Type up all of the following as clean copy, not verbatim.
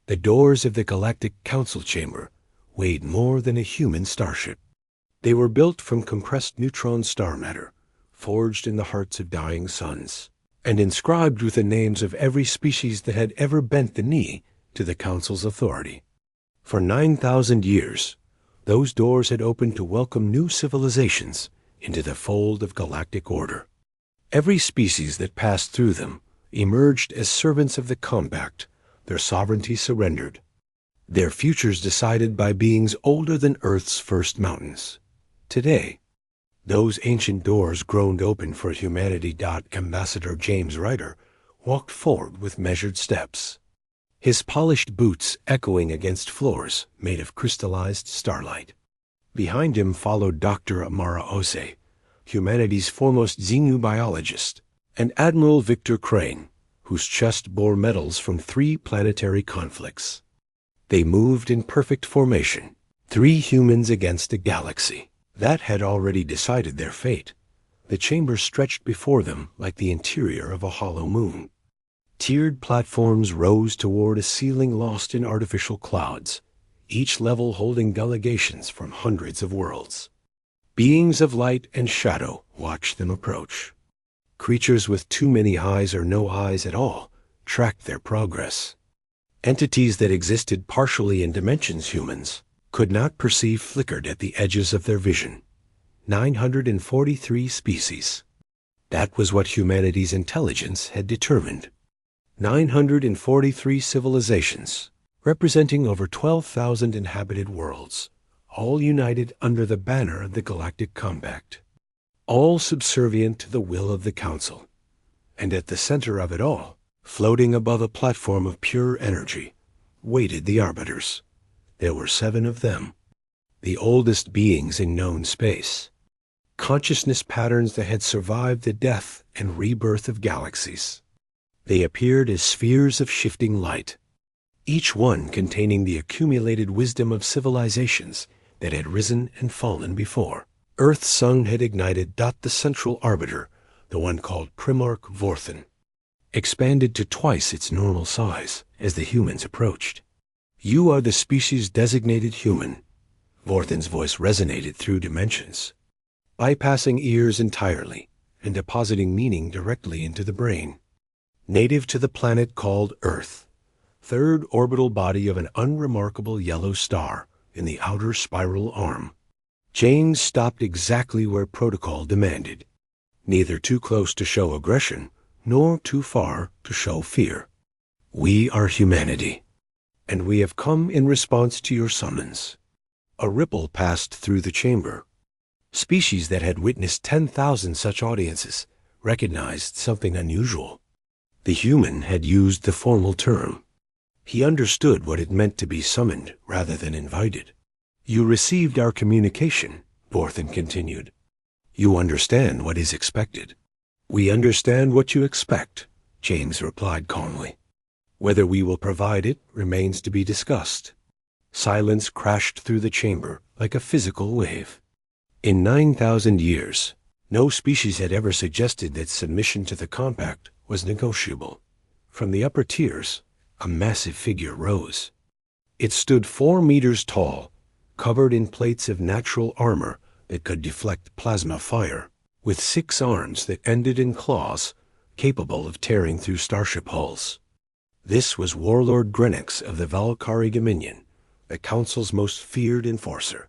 The doors of the Galactic Council Chamber weighed more than a human starship. They were built from compressed neutron star matter, forged in the hearts of dying suns, and inscribed with the names of every species that had ever bent the knee to the Council's authority. For 9,000 years, those doors had opened to welcome new civilizations into the fold of galactic order. Every species that passed through them emerged as servants of the compact, their sovereignty surrendered, their futures decided by beings older than Earth's first mountains. Today, those ancient doors groaned open for humanity. Ambassador James Ryder walked forward with measured steps, his polished boots echoing against floors made of crystallized starlight. Behind him followed Dr. Amara Ose, humanity's foremost xenobiologist, and Admiral Victor Crane, whose chest bore medals from 3 planetary conflicts. They moved in perfect formation, 3 humans against a galaxy that had already decided their fate. The chamber stretched before them like the interior of a hollow moon. Tiered platforms rose toward a ceiling lost in artificial clouds, each level holding delegations from hundreds of worlds. Beings of light and shadow watched them approach. Creatures with too many eyes or no eyes at all tracked their progress. Entities that existed partially in dimensions humans could not perceive flickered at the edges of their vision. 943 species. That was what humanity's intelligence had determined. 943 civilizations, representing over 12,000 inhabited worlds, all united under the banner of the Galactic Compact, all subservient to the will of the Council. And at the center of it all, floating above a platform of pure energy, waited the Arbiters. There were 7 of them, the oldest beings in known space, consciousness patterns that had survived the death and rebirth of galaxies. They appeared as spheres of shifting light, each one containing the accumulated wisdom of civilizations that had risen and fallen before. Earth's sun had ignited. The central arbiter, the one called Primarch Vorthen, expanded to twice its normal size as the humans approached. "You are the species designated human." Vorthen's voice resonated through dimensions, bypassing ears entirely and depositing meaning directly into the brain. Native to the planet called Earth, 3rd orbital body of an unremarkable yellow star in the outer spiral arm. James stopped exactly where protocol demanded, neither too close to show aggression, nor too far to show fear. "We are humanity, and we have come in response to your summons." A ripple passed through the chamber. Species that had witnessed 10,000 such audiences recognized something unusual. The human had used the formal term. He understood what it meant to be summoned rather than invited. "You received our communication," Vorthen continued. "You understand what is expected." "We understand what you expect," James replied calmly. "Whether we will provide it remains to be discussed." Silence crashed through the chamber like a physical wave. In 9,000 years, no species had ever suggested that submission to the compact was negotiable. From the upper tiers, a massive figure rose. It stood 4 meters tall, covered in plates of natural armor that could deflect plasma fire, with 6 arms that ended in claws capable of tearing through starship hulls. This was Warlord Grenix of the Valkyrie Dominion, the Council's most feared enforcer.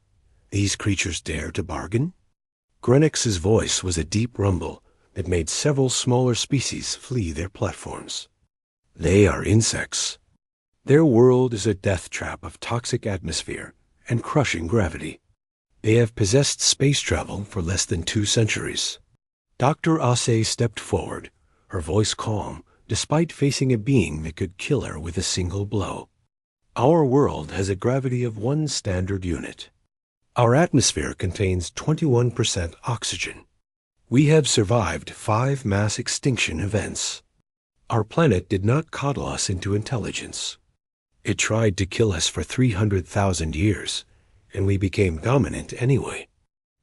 These creatures dare to bargain? Grenix's voice was a deep rumble that made several smaller species flee their platforms. "They are insects. Their world is a death trap of toxic atmosphere and crushing gravity. They have possessed space travel for less than 2 centuries. Dr. Ase stepped forward, her voice calm, despite facing a being that could kill her with a single blow. "Our world has a gravity of 1 standard unit. Our atmosphere contains 21% oxygen. We have survived 5 mass extinction events. Our planet did not coddle us into intelligence. It tried to kill us for 300,000 years, and we became dominant anyway."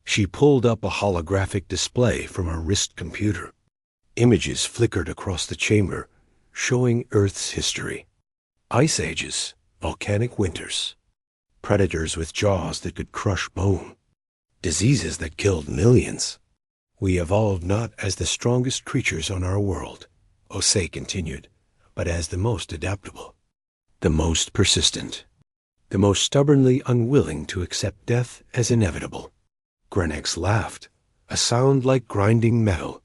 She pulled up a holographic display from her wrist computer. Images flickered across the chamber, showing Earth's history. Ice ages, volcanic winters, predators with jaws that could crush bone, diseases that killed millions. We evolved not as the strongest creatures on our world, Osei continued, but as the most adaptable, the most persistent, the most stubbornly unwilling to accept death as inevitable. Grenex laughed, a sound like grinding metal.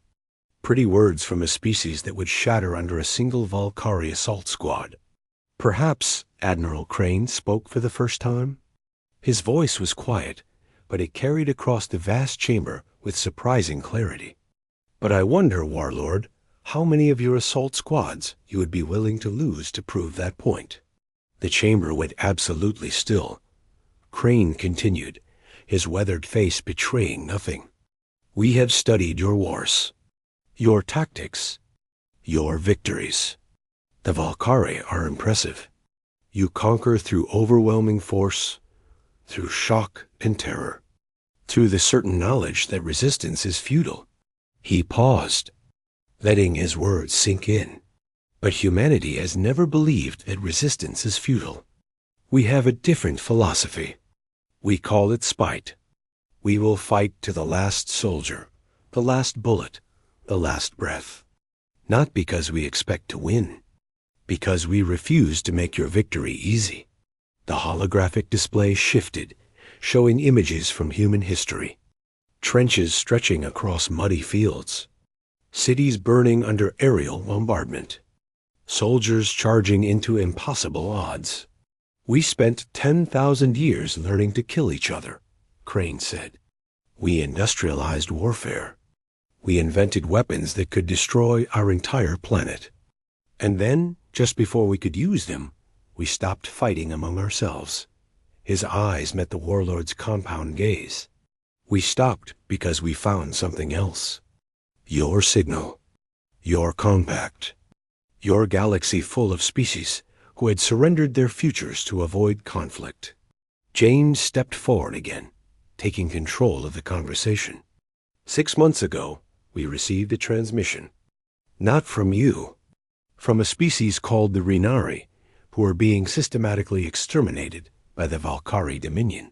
Pretty words from a species that would shatter under a single Valkyrie assault squad. Perhaps Admiral Crane spoke for the first time. His voice was quiet, but it carried across the vast chamber with surprising clarity. But I wonder, Warlord, how many of your assault squads you would be willing to lose to prove that point. The chamber went absolutely still. Crane continued, his weathered face betraying nothing. We have studied your wars, your tactics, your victories. The Valkyrie are impressive. You conquer through overwhelming force, through shock and terror, through the certain knowledge that resistance is futile. He paused, letting his words sink in. But humanity has never believed that resistance is futile. We have a different philosophy. We call it spite. We will fight to the last soldier, the last bullet, the last breath. Not because we expect to win, because we refuse to make your victory easy. The holographic display shifted, showing images from human history. Trenches stretching across muddy fields. Cities burning under aerial bombardment. Soldiers charging into impossible odds. We spent 10,000 years learning to kill each other, Crane said. We industrialized warfare. We invented weapons that could destroy our entire planet. And then, just before we could use them, we stopped fighting among ourselves. His eyes met the warlord's compound gaze. We stopped because we found something else. Your signal. Your compact. Your galaxy full of species who had surrendered their futures to avoid conflict. James stepped forward again, taking control of the conversation. 6 months ago, we received a transmission. Not from you. From a species called the Rhinari, who are being systematically exterminated by the Valkyrie Dominion.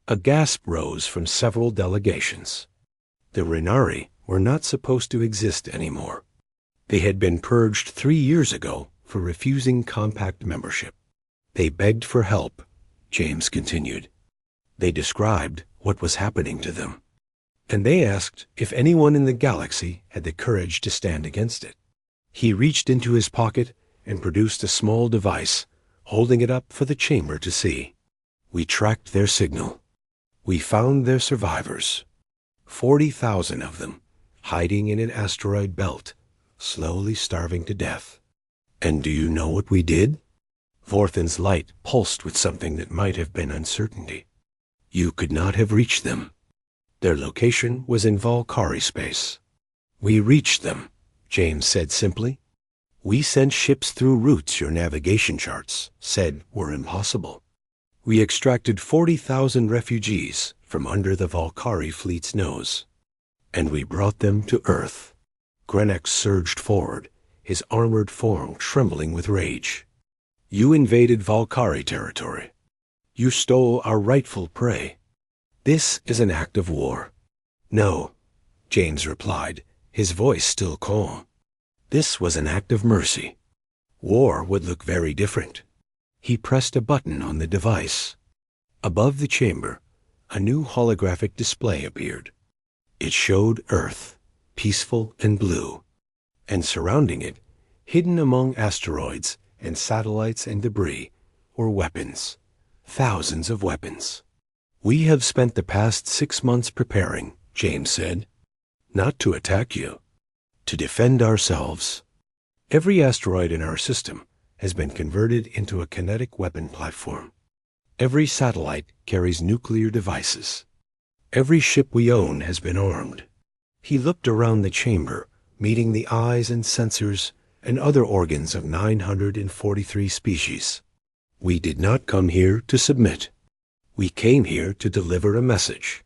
A gasp rose from several delegations. The Rhinari were not supposed to exist anymore. They had been purged 3 years ago for refusing compact membership. They begged for help, James continued. They described what was happening to them. And they asked if anyone in the galaxy had the courage to stand against it. He reached into his pocket and produced a small device, holding it up for the chamber to see. We tracked their signal. We found their survivors. 40,000 of them, hiding in an asteroid belt, slowly starving to death. And do you know what we did? Vorthan's light pulsed with something that might have been uncertainty. You could not have reached them. Their location was in Valkyrie space. We reached them, James said simply. We sent ships through routes your navigation charts said were impossible. We extracted 40,000 refugees from under the Valkyrie fleet's nose. And we brought them to Earth. Grenex surged forward, his armored form trembling with rage. You invaded Valkyrie territory. You stole our rightful prey. This is an act of war. No, James replied, his voice still calm. This was an act of mercy. War would look very different. He pressed a button on the device. Above the chamber, a new holographic display appeared. It showed Earth, peaceful and blue, and surrounding it, hidden among asteroids and satellites and debris, were weapons, thousands of weapons. We have spent the past 6 months preparing, James said, not to attack you, to defend ourselves. Every asteroid in our system has been converted into a kinetic weapon platform. Every satellite carries nuclear devices. Every ship we own has been armed. He looked around the chamber, meeting the eyes and sensors and other organs of 943 species. We did not come here to submit. We came here to deliver a message.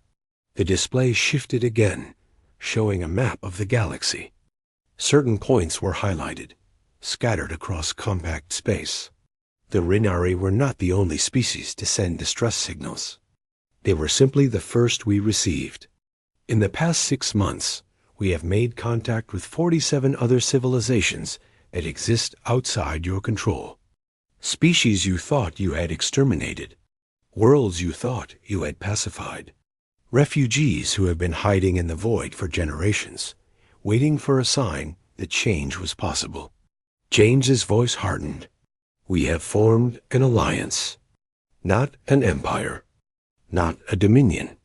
The display shifted again, showing a map of the galaxy. Certain points were highlighted, scattered across compact space. The Rinari were not the only species to send distress signals. They were simply the first we received. In the past 6 months, we have made contact with 47 other civilizations that exist outside your control. Species you thought you had exterminated. Worlds you thought you had pacified. Refugees who have been hiding in the void for generations, waiting for a sign that change was possible. James's voice hardened. We have formed an alliance. Not an empire. Not a dominion.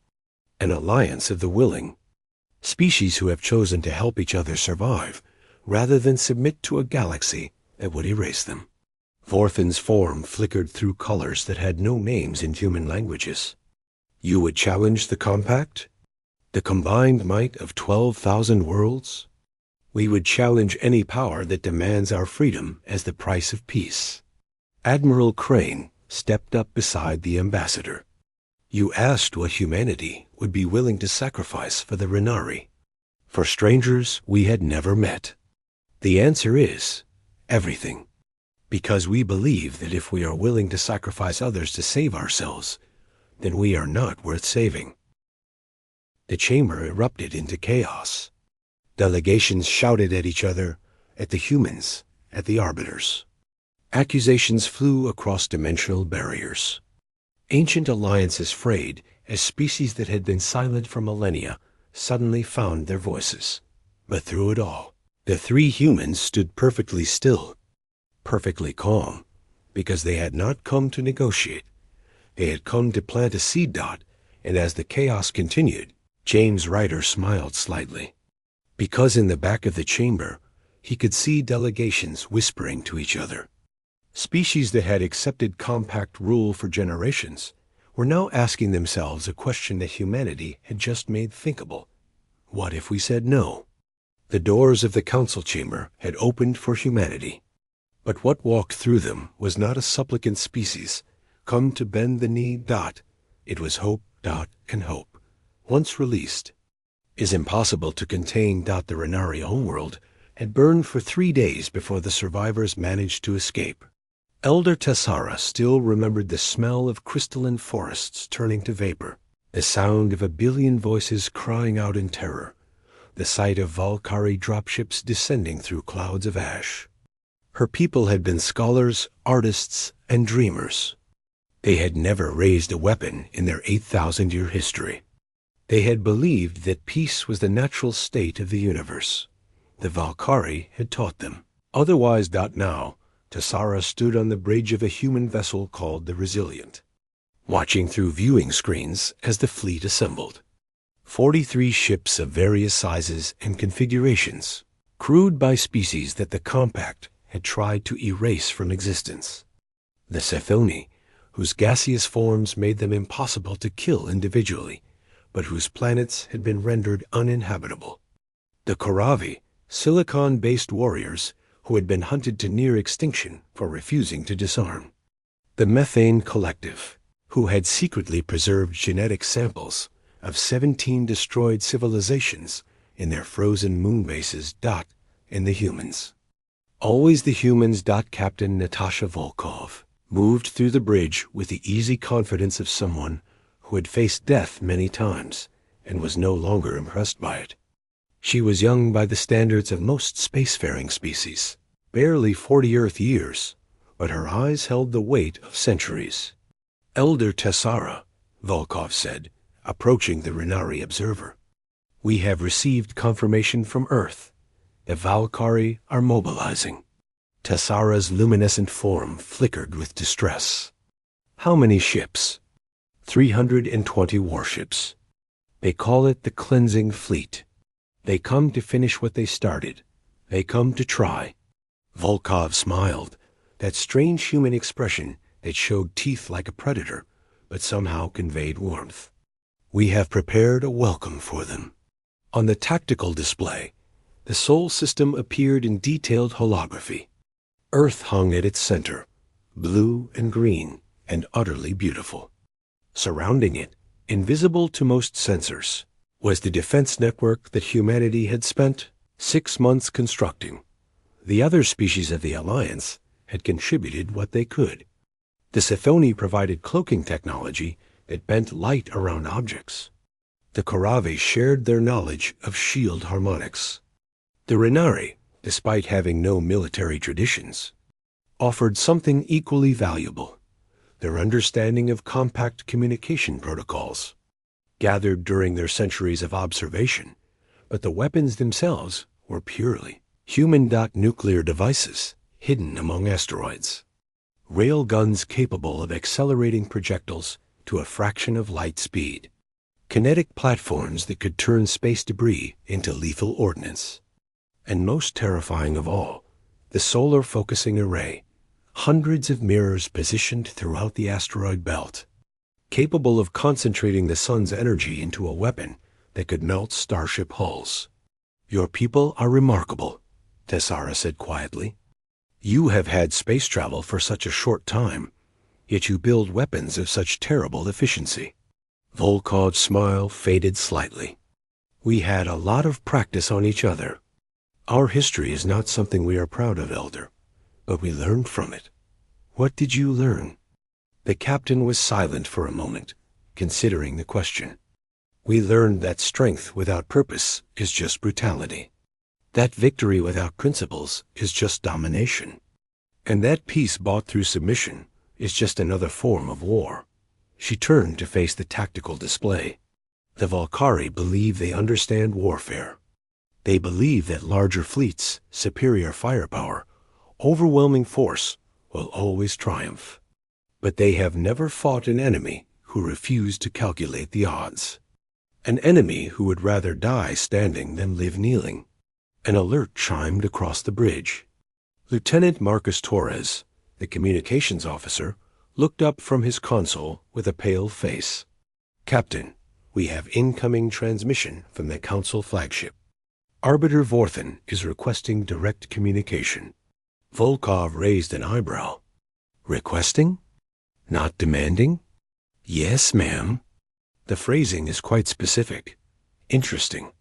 An alliance of the willing. Species who have chosen to help each other survive, rather than submit to a galaxy that would erase them. Vorthen's form flickered through colors that had no names in human languages. You would challenge the compact? The combined might of 12,000 worlds? We would challenge any power that demands our freedom as the price of peace. Admiral Crane stepped up beside the ambassador. You asked what humanity would be willing to sacrifice for the Rinari, for strangers we had never met. The answer is everything, because we believe that if we are willing to sacrifice others to save ourselves, then we are not worth saving. The chamber erupted into chaos. Delegations shouted at each other, at the humans, at the arbiters. Accusations flew across dimensional barriers. Ancient alliances frayed as species that had been silent for millennia suddenly found their voices. But through it all, the 3 humans stood perfectly still, perfectly calm, because they had not come to negotiate. They had come to plant a seed dot, and as the chaos continued, James Ryder smiled slightly. Because in the back of the chamber, he could see delegations whispering to each other. Species that had accepted compact rule for generations were now asking themselves a question that humanity had just made thinkable. What if we said no? The doors of the council chamber had opened for humanity. But what walked through them was not a supplicant species, come to bend the knee. It was hope. And hope, once released, is impossible to contain. The Rinari homeworld had burned for 3 days before the survivors managed to escape. Elder Tessara still remembered the smell of crystalline forests turning to vapor, the sound of a billion voices crying out in terror, the sight of Valkyrie dropships descending through clouds of ash. Her people had been scholars, artists, and dreamers. They had never raised a weapon in their 8,000-year history. They had believed that peace was the natural state of the universe. The Valkyrie had taught them. Otherwise, now, Tessara stood on the bridge of a human vessel called the Resilient, watching through viewing screens as the fleet assembled. 43 ships of various sizes and configurations, crewed by species that the Compact had tried to erase from existence. The Sethoni, whose gaseous forms made them impossible to kill individually, but whose planets had been rendered uninhabitable. The Koravi, silicon-based warriors who had been hunted to near extinction for refusing to disarm. The Methane Collective, who had secretly preserved genetic samples of 17 destroyed civilizations in their frozen moon bases. And the humans. Always the humans. Captain Natasha Volkov moved through the bridge with the easy confidence of someone who had faced death many times and was no longer impressed by it. She was young by the standards of most spacefaring species, barely 40 Earth years, but her eyes held the weight of centuries. Elder Tessara, Volkov said, approaching the Rinari observer. We have received confirmation from Earth. The Valkyrie are mobilizing. Tessara's luminescent form flickered with distress. How many ships? 320 warships. They call it the Cleansing Fleet. They come to finish what they started. They come to try. Volkov smiled, that strange human expression that showed teeth like a predator, but somehow conveyed warmth. We have prepared a welcome for them. On the tactical display, the Sol system appeared in detailed holography. Earth hung at its center, blue and green and utterly beautiful. Surrounding it, invisible to most sensors, was the defense network that humanity had spent 6 months constructing. The other species of the Alliance had contributed what they could, The Sithoni provided cloaking technology that bent light around objects. The Korave shared their knowledge of shield harmonics. The Renari, despite having no military traditions, offered something equally valuable: their understanding of compact communication protocols, gathered during their centuries of observation, but the weapons themselves were purely human nuclear devices hidden among asteroids. Rail guns capable of accelerating projectiles to a fraction of light speed. Kinetic platforms that could turn space debris into lethal ordnance. And most terrifying of all, the solar focusing array, hundreds of mirrors positioned throughout the asteroid belt, capable of concentrating the sun's energy into a weapon that could melt starship hulls. "Your people are remarkable," Tessara said quietly. "You have had space travel for such a short time, yet you build weapons of such terrible efficiency." Volkov's smile faded slightly. "We had a lot of practice on each other. Our history is not something we are proud of, Elder, but we learned from it." "What did you learn?" The captain was silent for a moment, considering the question. "We learned that strength without purpose is just brutality. That victory without principles is just domination. And that peace bought through submission is just another form of war." She turned to face the tactical display. "The Valkyrie believe they understand warfare. They believe that larger fleets, superior firepower, overwhelming force will always triumph. But they have never fought an enemy who refused to calculate the odds. An enemy who would rather die standing than live kneeling." An alert chimed across the bridge. Lieutenant Marcus Torres, the communications officer, looked up from his console with a pale face. "Captain, we have incoming transmission from the Council flagship. Arbiter Vorthen is requesting direct communication." Volkov raised an eyebrow. "Requesting? Not demanding?" "Yes, ma'am." The phrasing is quite specific. Interesting.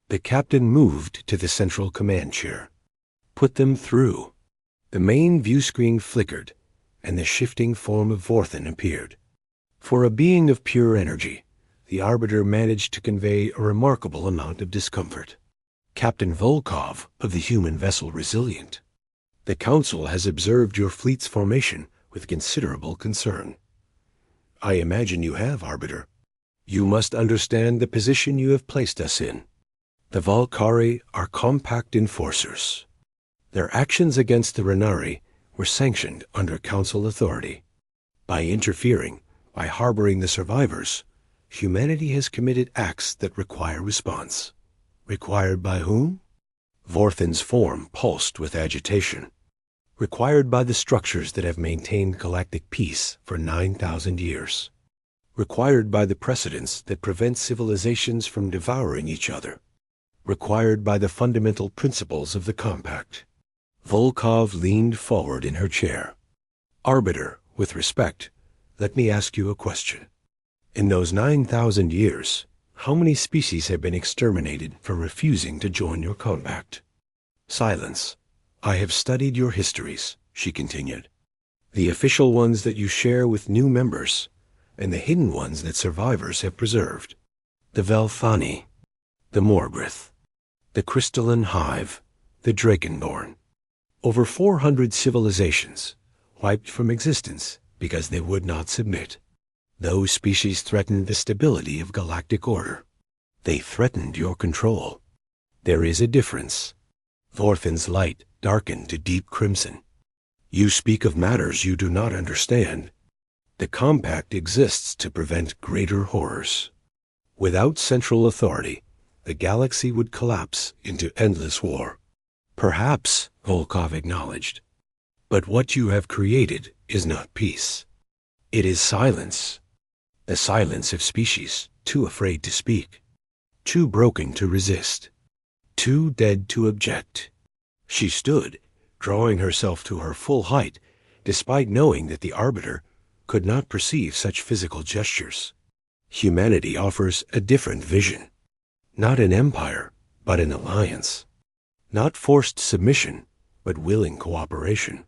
The captain moved to the central command chair. "Put them through." The main view screen flickered, and the shifting form of Vorthen appeared. For a being of pure energy, the Arbiter managed to convey a remarkable amount of discomfort. "Captain Volkov of the human vessel Resilient, the Council has observed your fleet's formation with considerable concern." "I imagine you have, Arbiter. You must understand the position you have placed us in. The Valkyrie are compact enforcers. Their actions against the Renari were sanctioned under Council authority. By interfering, by harboring the survivors, humanity has committed acts that require response." "Required by whom?" Vorthen's form pulsed with agitation. "Required by the structures that have maintained galactic peace for 9,000 years. Required by the precedents that prevent civilizations from devouring each other. Required by the fundamental principles of the Compact." Volkov leaned forward in her chair. "Arbiter, with respect, let me ask you a question. In those 9,000 years, how many species have been exterminated for refusing to join your compact?" Silence. "I have studied your histories," she continued. "The official ones that you share with new members, and the hidden ones that survivors have preserved. The Velthani, the Morgrith, the Crystalline Hive, the Drakenborn. Over 400 civilizations, wiped from existence because they would not submit. Those species threatened the stability of galactic order. They threatened your control. There is a difference." Vorthen's light darkened to deep crimson. "You speak of matters you do not understand. The Compact exists to prevent greater horrors. Without central authority, the galaxy would collapse into endless war." "Perhaps," Volkov acknowledged. "But what you have created is not peace. It is silence. The silence of species too afraid to speak, too broken to resist, too dead to object." She stood, drawing herself to her full height, despite knowing that the Arbiter could not perceive such physical gestures. Humanity offers a different vision. Not an empire, but an alliance. Not forced submission, but willing cooperation.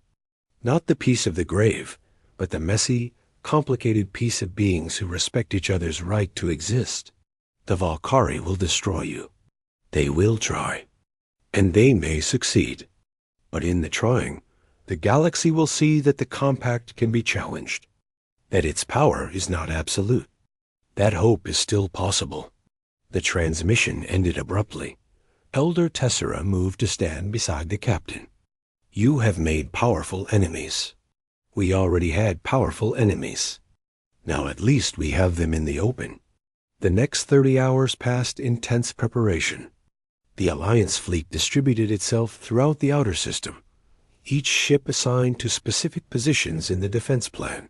Not the peace of the grave, but the messy, complicated piece of beings who respect each other's right to exist. The Valkyrie will destroy you. They will try, and they may succeed. But in the trying, the galaxy will see that the compact can be challenged, that its power is not absolute. That hope is still possible. The transmission ended abruptly. Elder Tessera moved to stand beside the captain. You have made powerful enemies. We already had powerful enemies. Now at least we have them in the open. The next 30 hours passed in tense preparation. The Alliance fleet distributed itself throughout the outer system, each ship assigned to specific positions in the defense plan.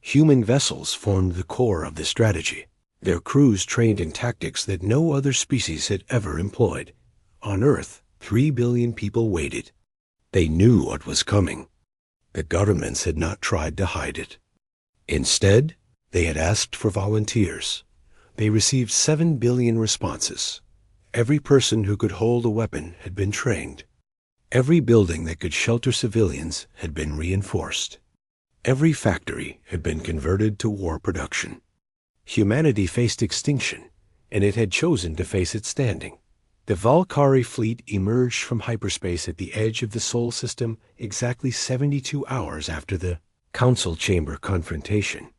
Human vessels formed the core of the strategy, their crews trained in tactics that no other species had ever employed. On Earth, 3 billion people waited. They knew what was coming. The governments had not tried to hide it. Instead, they had asked for volunteers. They received 7 billion responses. Every person who could hold a weapon had been trained. Every building that could shelter civilians had been reinforced. Every factory had been converted to war production. Humanity faced extinction, and it had chosen to face it standing. The Valkyrie fleet emerged from hyperspace at the edge of the Sol system exactly 72 hours after the Council Chamber confrontation.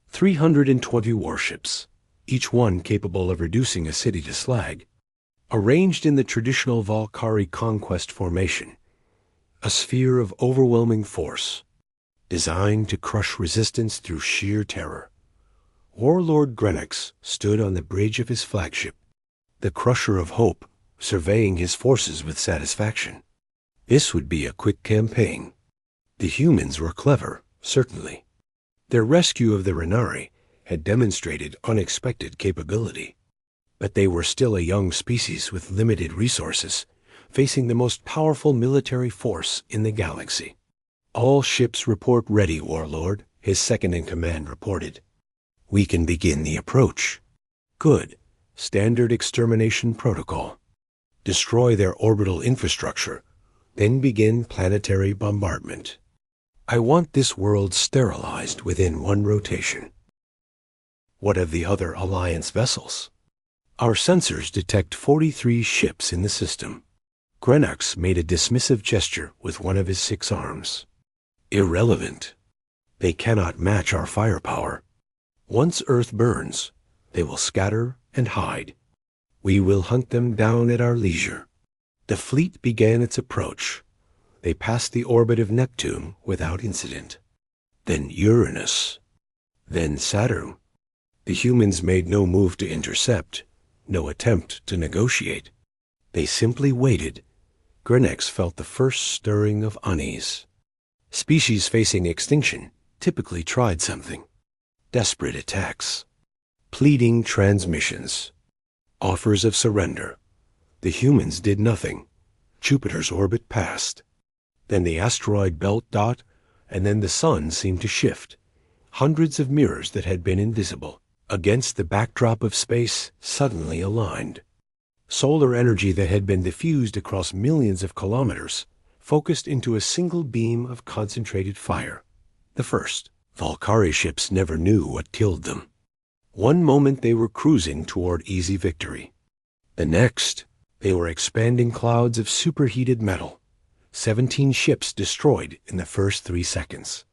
320 warships, each one capable of reducing a city to slag, arranged in the traditional Valkyrie conquest formation, a sphere of overwhelming force, designed to crush resistance through sheer terror. Warlord Grenex stood on the bridge of his flagship, the Crusher of Hope, surveying his forces with satisfaction. This would be a quick campaign. The humans were clever, certainly. Their rescue of the Renari had demonstrated unexpected capability. But they were still a young species with limited resources, facing the most powerful military force in the galaxy. All ships report ready, Warlord, his second-in-command reported. We can begin the approach. Good. Standard extermination protocol. Destroy their orbital infrastructure, then begin planetary bombardment. I want this world sterilized within one rotation. What of the other Alliance vessels? Our sensors detect 43 ships in the system. Grenex made a dismissive gesture with one of his 6 arms. Irrelevant. They cannot match our firepower. Once Earth burns, they will scatter and hide. We will hunt them down at our leisure. The fleet began its approach. They passed the orbit of Neptune without incident. Then Uranus. Then Saturn. The humans made no move to intercept, no attempt to negotiate. They simply waited. Grenex felt the first stirring of unease. Species facing extinction typically tried something. Desperate attacks. Pleading transmissions. Offers of surrender. The humans did nothing. Jupiter's orbit passed. Then the asteroid belt dot, and then the sun seemed to shift. Hundreds of mirrors that had been invisible, against the backdrop of space, suddenly aligned. Solar energy that had been diffused across millions of kilometers, focused into a single beam of concentrated fire. The first. Valkyrie ships never knew what killed them. One moment they were cruising toward easy victory. The next, they were expanding clouds of superheated metal. 17 ships destroyed in the first 3 seconds.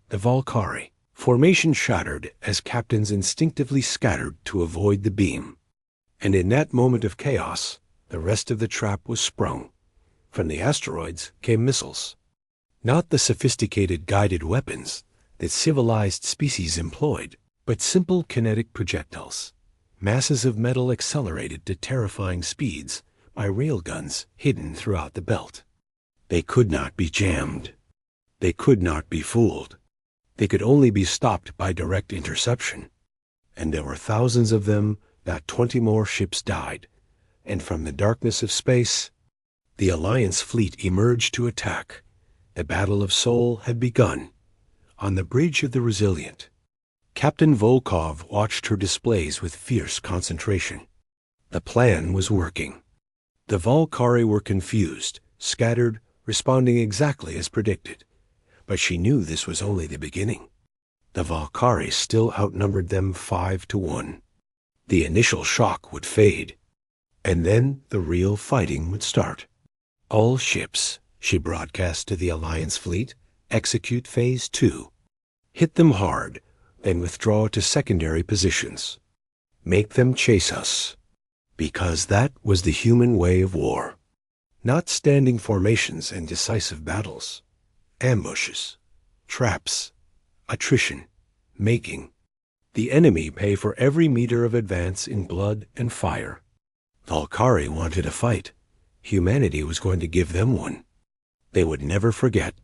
The Valkyrie. Formation shattered as captains instinctively scattered to avoid the beam. And in that moment of chaos, the rest of the trap was sprung. From the asteroids came missiles. Not the sophisticated guided weapons that civilized species employed, but simple kinetic projectiles. Masses of metal accelerated to terrifying speeds by railguns hidden throughout the belt. They could not be jammed. They could not be fooled. They could only be stopped by direct interception. And there were thousands of them, not 20 more ships died. And from the darkness of space, the Alliance fleet emerged to attack. The Battle of Sol had begun. On the bridge of the Resilient, Captain Volkov watched her displays with fierce concentration. The plan was working. The Valkyrie were confused, scattered, responding exactly as predicted. But she knew this was only the beginning. The Valkyrie still outnumbered them 5-1. The initial shock would fade, and then the real fighting would start. All ships, she broadcast to the Alliance fleet, execute Phase 2. Hit them hard, then withdraw to secondary positions. Make them chase us. Because that was the human way of war. Not standing formations and decisive battles. Ambushes, traps, attrition, making. The enemy pay for every meter of advance in blood and fire. Valkyrie wanted a fight. Humanity was going to give them one. They would never forget.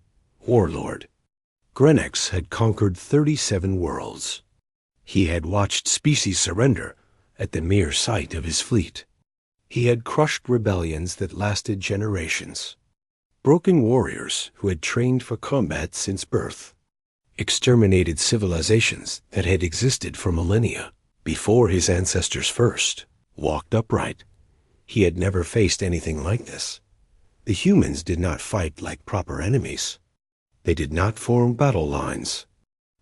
Warlord. Grenex had conquered 37 worlds. He had watched species surrender at the mere sight of his fleet. He had crushed rebellions that lasted generations. Broken warriors who had trained for combat since birth. Exterminated civilizations that had existed for millennia before his ancestors first walked upright. He had never faced anything like this. The humans did not fight like proper enemies. They did not form battle lines.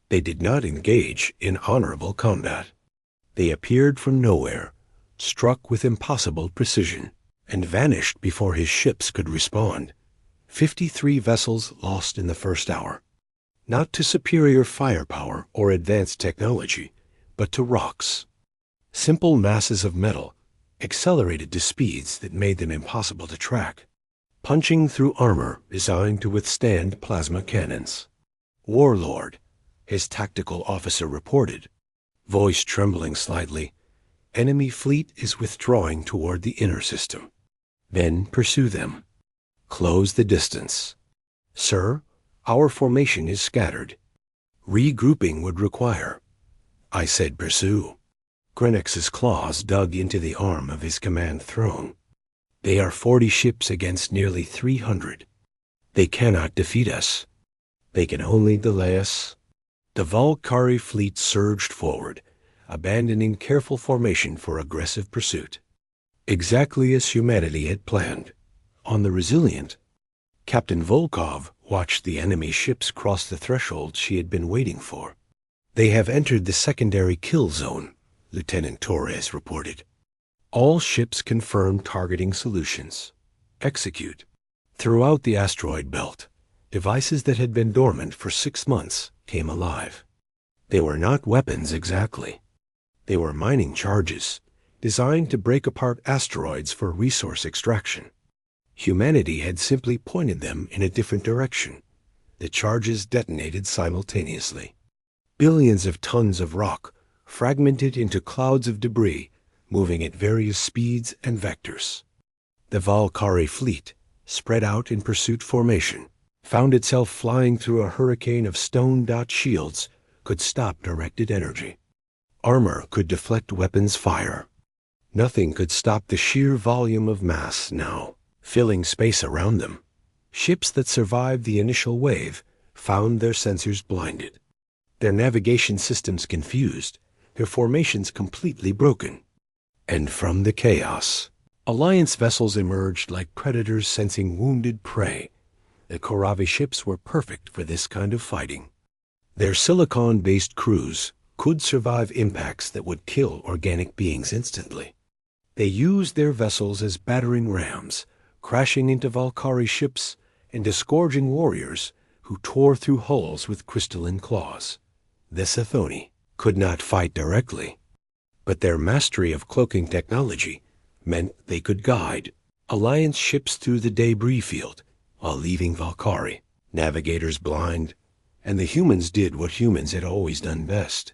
They did not engage in honorable combat. They appeared from nowhere, struck with impossible precision, and vanished before his ships could respond. 53 vessels lost in the first hour. Not to superior firepower or advanced technology, but to rocks. Simple masses of metal, accelerated to speeds that made them impossible to track, punching through armor designed to withstand plasma cannons. Warlord, his tactical officer reported, voice trembling slightly, enemy fleet is withdrawing toward the inner system. Then pursue them. Close the distance. Sir, our formation is scattered. Regrouping would require. I said pursue. Grenex's claws dug into the arm of his command throne. They are 40 ships against nearly 300. They cannot defeat us. They can only delay us. The Valkyrie fleet surged forward, abandoning careful formation for aggressive pursuit. Exactly as humanity had planned. On the Resilient, Captain Volkov watched the enemy ships cross the threshold she had been waiting for. They have entered the secondary kill zone, Lieutenant Torres reported. All ships confirm targeting solutions. Execute. Throughout the asteroid belt, devices that had been dormant for 6 months came alive. They were not weapons exactly. They were mining charges, designed to break apart asteroids for resource extraction. Humanity had simply pointed them in a different direction. The charges detonated simultaneously. Billions of tons of rock fragmented into clouds of debris, moving at various speeds and vectors. The Valkyrie fleet, spread out in pursuit formation, found itself flying through a hurricane of stone-dot shields could stop directed energy. Armor could deflect weapons fire. Nothing could stop the sheer volume of mass now, filling space around them. Ships that survived the initial wave found their sensors blinded, their navigation systems confused, their formations completely broken. And from the chaos, Alliance vessels emerged like predators sensing wounded prey. The Koravi ships were perfect for this kind of fighting. Their silicon-based crews could survive impacts that would kill organic beings instantly. They used their vessels as battering rams, crashing into Valkyrie ships and disgorging warriors who tore through hulls with crystalline claws. The Sithoni could not fight directly, but their mastery of cloaking technology meant they could guide Alliance ships through the debris field while leaving Valkyrie, navigators blind, and the humans did what humans had always done best.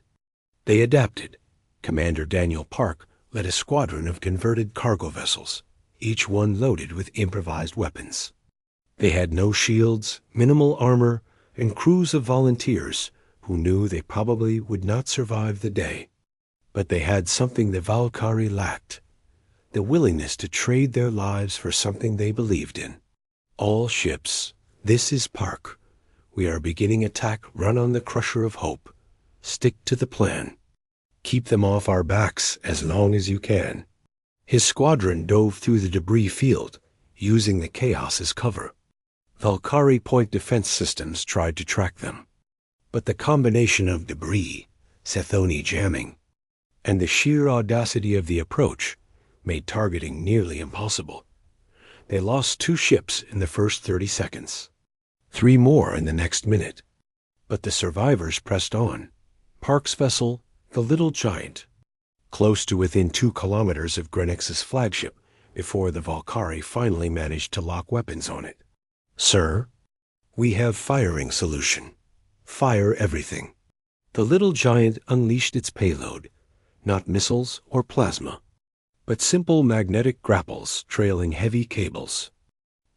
They adapted. Commander Daniel Park led a squadron of converted cargo vessels, each one loaded with improvised weapons. They had no shields, minimal armor, and crews of volunteers who knew they probably would not survive the day. But they had something the Valkyrie lacked, the willingness to trade their lives for something they believed in. All ships, this is Park. We are beginning attack run on the Crusher of Hope. Stick to the plan. Keep them off our backs as long as you can. His squadron dove through the debris field, using the chaos as cover. Valkyrie point defense systems tried to track them. But the combination of debris, Sethoni jamming, and the sheer audacity of the approach made targeting nearly impossible. They lost 2 ships in the first 30 seconds, 3 more in the next minute. But the survivors pressed on. Park's vessel, the Little Giant, close to within 2 kilometers of Grenix's flagship before the Valkyrie finally managed to lock weapons on it. "Sir, we have firing solution. Fire everything." The Little Giant unleashed its payload, not missiles or plasma, but simple magnetic grapples trailing heavy cables.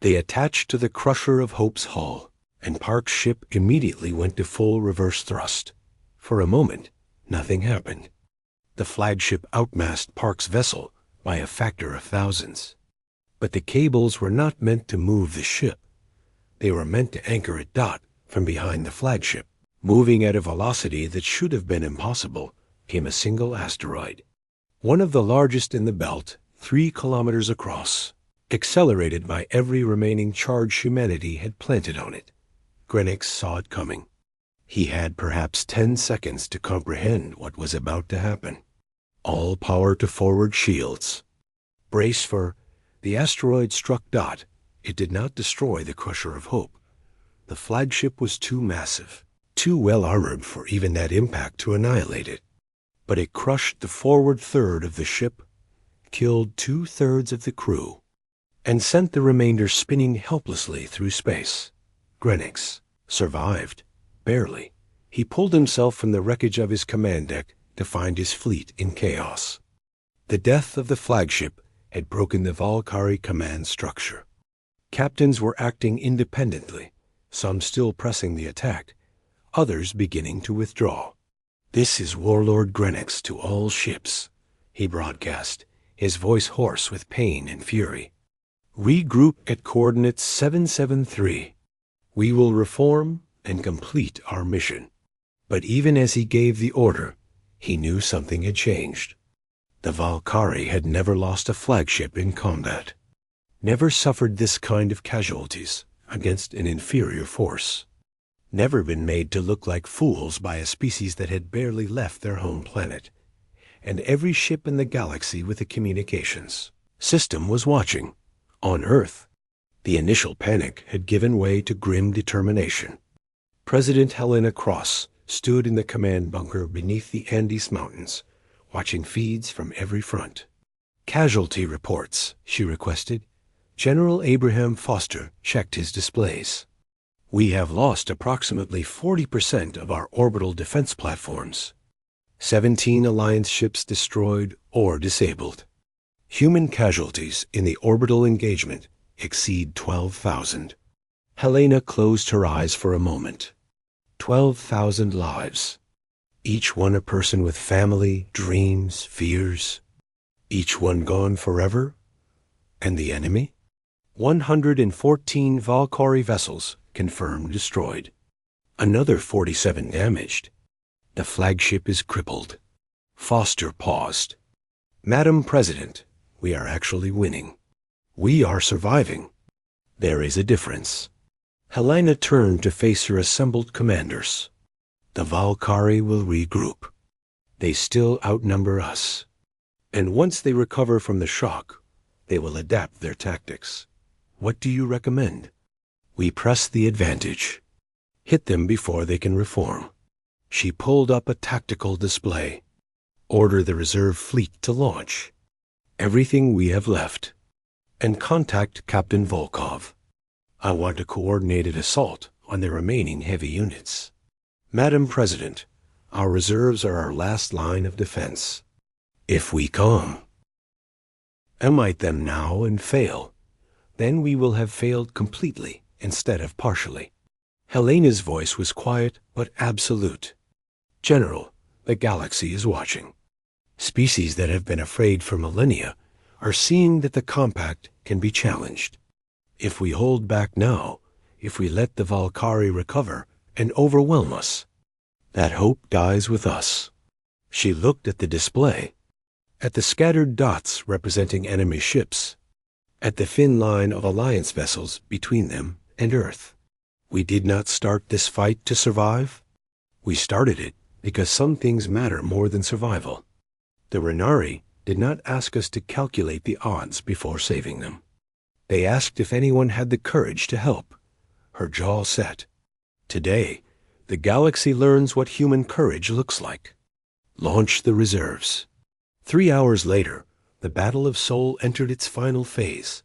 They attached to the Crusher of Hope's hull, and Park's ship immediately went to full reverse thrust. For a moment, nothing happened. The flagship outmassed Park's vessel by a factor of thousands. But the cables were not meant to move the ship. They were meant to anchor it from behind the flagship. Moving at a velocity that should have been impossible came a single asteroid, one of the largest in the belt, 3 kilometers across, accelerated by every remaining charge humanity had planted on it. Grenix saw it coming. He had perhaps 10 seconds to comprehend what was about to happen. All power to forward shields. Brace for... The asteroid struck Dot. It did not destroy the Crusher of Hope. The flagship was too massive, too well armored for even that impact to annihilate it. But it crushed the forward third of the ship, killed 2/3 of the crew, and sent the remainder spinning helplessly through space. Grenix survived, barely. He pulled himself from the wreckage of his command deck to find his fleet in chaos. The death of the flagship had broken the Valkyrie command structure. Captains were acting independently, some still pressing the attack, others beginning to withdraw. "This is Warlord Grenix to all ships," he broadcast, his voice hoarse with pain and fury. "Regroup at coordinates 773. We will reform and complete our mission." But even as he gave the order, he knew something had changed. The Valkyrie had never lost a flagship in combat, never suffered this kind of casualties against an inferior force, never been made to look like fools by a species that had barely left their home planet. And every ship in the galaxy with a communications system was watching. On Earth, the initial panic had given way to grim determination. President Helena Cross stood in the command bunker beneath the Andes Mountains, watching feeds from every front. "Casualty reports," she requested. General Abraham Foster checked his displays. "We have lost approximately 40% of our orbital defense platforms. 17 Alliance ships destroyed or disabled. Human casualties in the orbital engagement exceed 12,000. Helena closed her eyes for a moment. 12,000 lives. Each one a person with family, dreams, fears. Each one gone forever. And the enemy? 114 Valkyrie vessels confirmed destroyed. Another 47 damaged. The flagship is crippled." Foster paused. "Madam President, we are actually winning. We are surviving. There is a difference." Helena turned to face her assembled commanders. "The Valkyrie will regroup. They still outnumber us. And once they recover from the shock, they will adapt their tactics. What do you recommend?" "We press the advantage. Hit them before they can reform." She pulled up a tactical display. "Order the reserve fleet to launch everything we have left, and contact Captain Volkov. I want a coordinated assault on the remaining heavy units. Madam President, our reserves are our last line of defense. If we come, emite them now and fail, then we will have failed completely instead of partially." Helena's voice was quiet but absolute. "General, the galaxy is watching. Species that have been afraid for millennia are seeing that the compact can be challenged. If we hold back now, if we let the Valkyrie recover and overwhelm us, that hope dies with us." She looked at the display, at the scattered dots representing enemy ships, at the thin line of Alliance vessels between them and Earth. "We did not start this fight to survive. We started it because some things matter more than survival. The Renari did not ask us to calculate the odds before saving them. They asked if anyone had the courage to help. Her jaw set. Today, the galaxy learns what human courage looks like. Launch the reserves. 3 hours later, the Battle of Sol entered its final phase.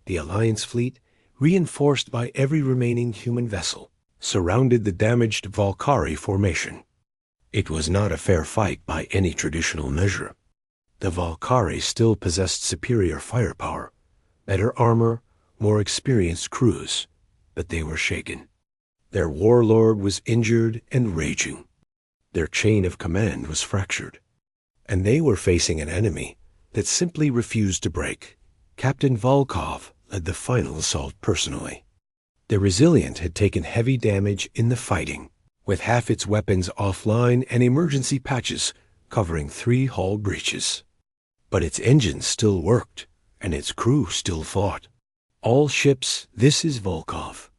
The Alliance fleet, reinforced by every remaining human vessel, surrounded the damaged Valkyrie formation. It was not a fair fight by any traditional measure. The Valkyrie still possessed superior firepower, better armor, more experienced crews, but they were shaken. Their warlord was injured and raging. Their chain of command was fractured. And they were facing an enemy that simply refused to break. Captain Volkov led the final assault personally. The Resilient had taken heavy damage in the fighting, with half its weapons offline and emergency patches covering 3 hull breaches. But its engines still worked, and its crew still fought. All ships, this is Volkov.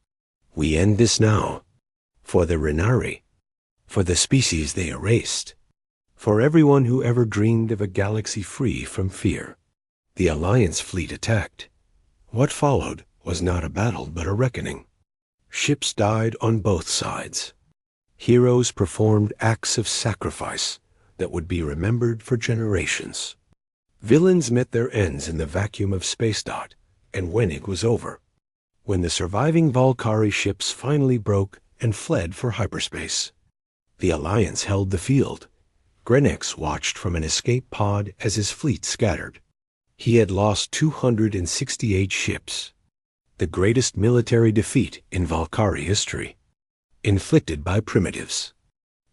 We end this now. For the Renari. For the species they erased. For everyone who ever dreamed of a galaxy free from fear. The Alliance fleet attacked. What followed was not a battle but a reckoning. Ships died on both sides. Heroes performed acts of sacrifice that would be remembered for generations. Villains met their ends in the vacuum of space dot, and when it was over. When the surviving Valkyrie ships finally broke and fled for hyperspace. The Alliance held the field. Grenex watched from an escape pod as his fleet scattered. He had lost 268 ships, the greatest military defeat in Valkyrie history. Inflicted by primitives,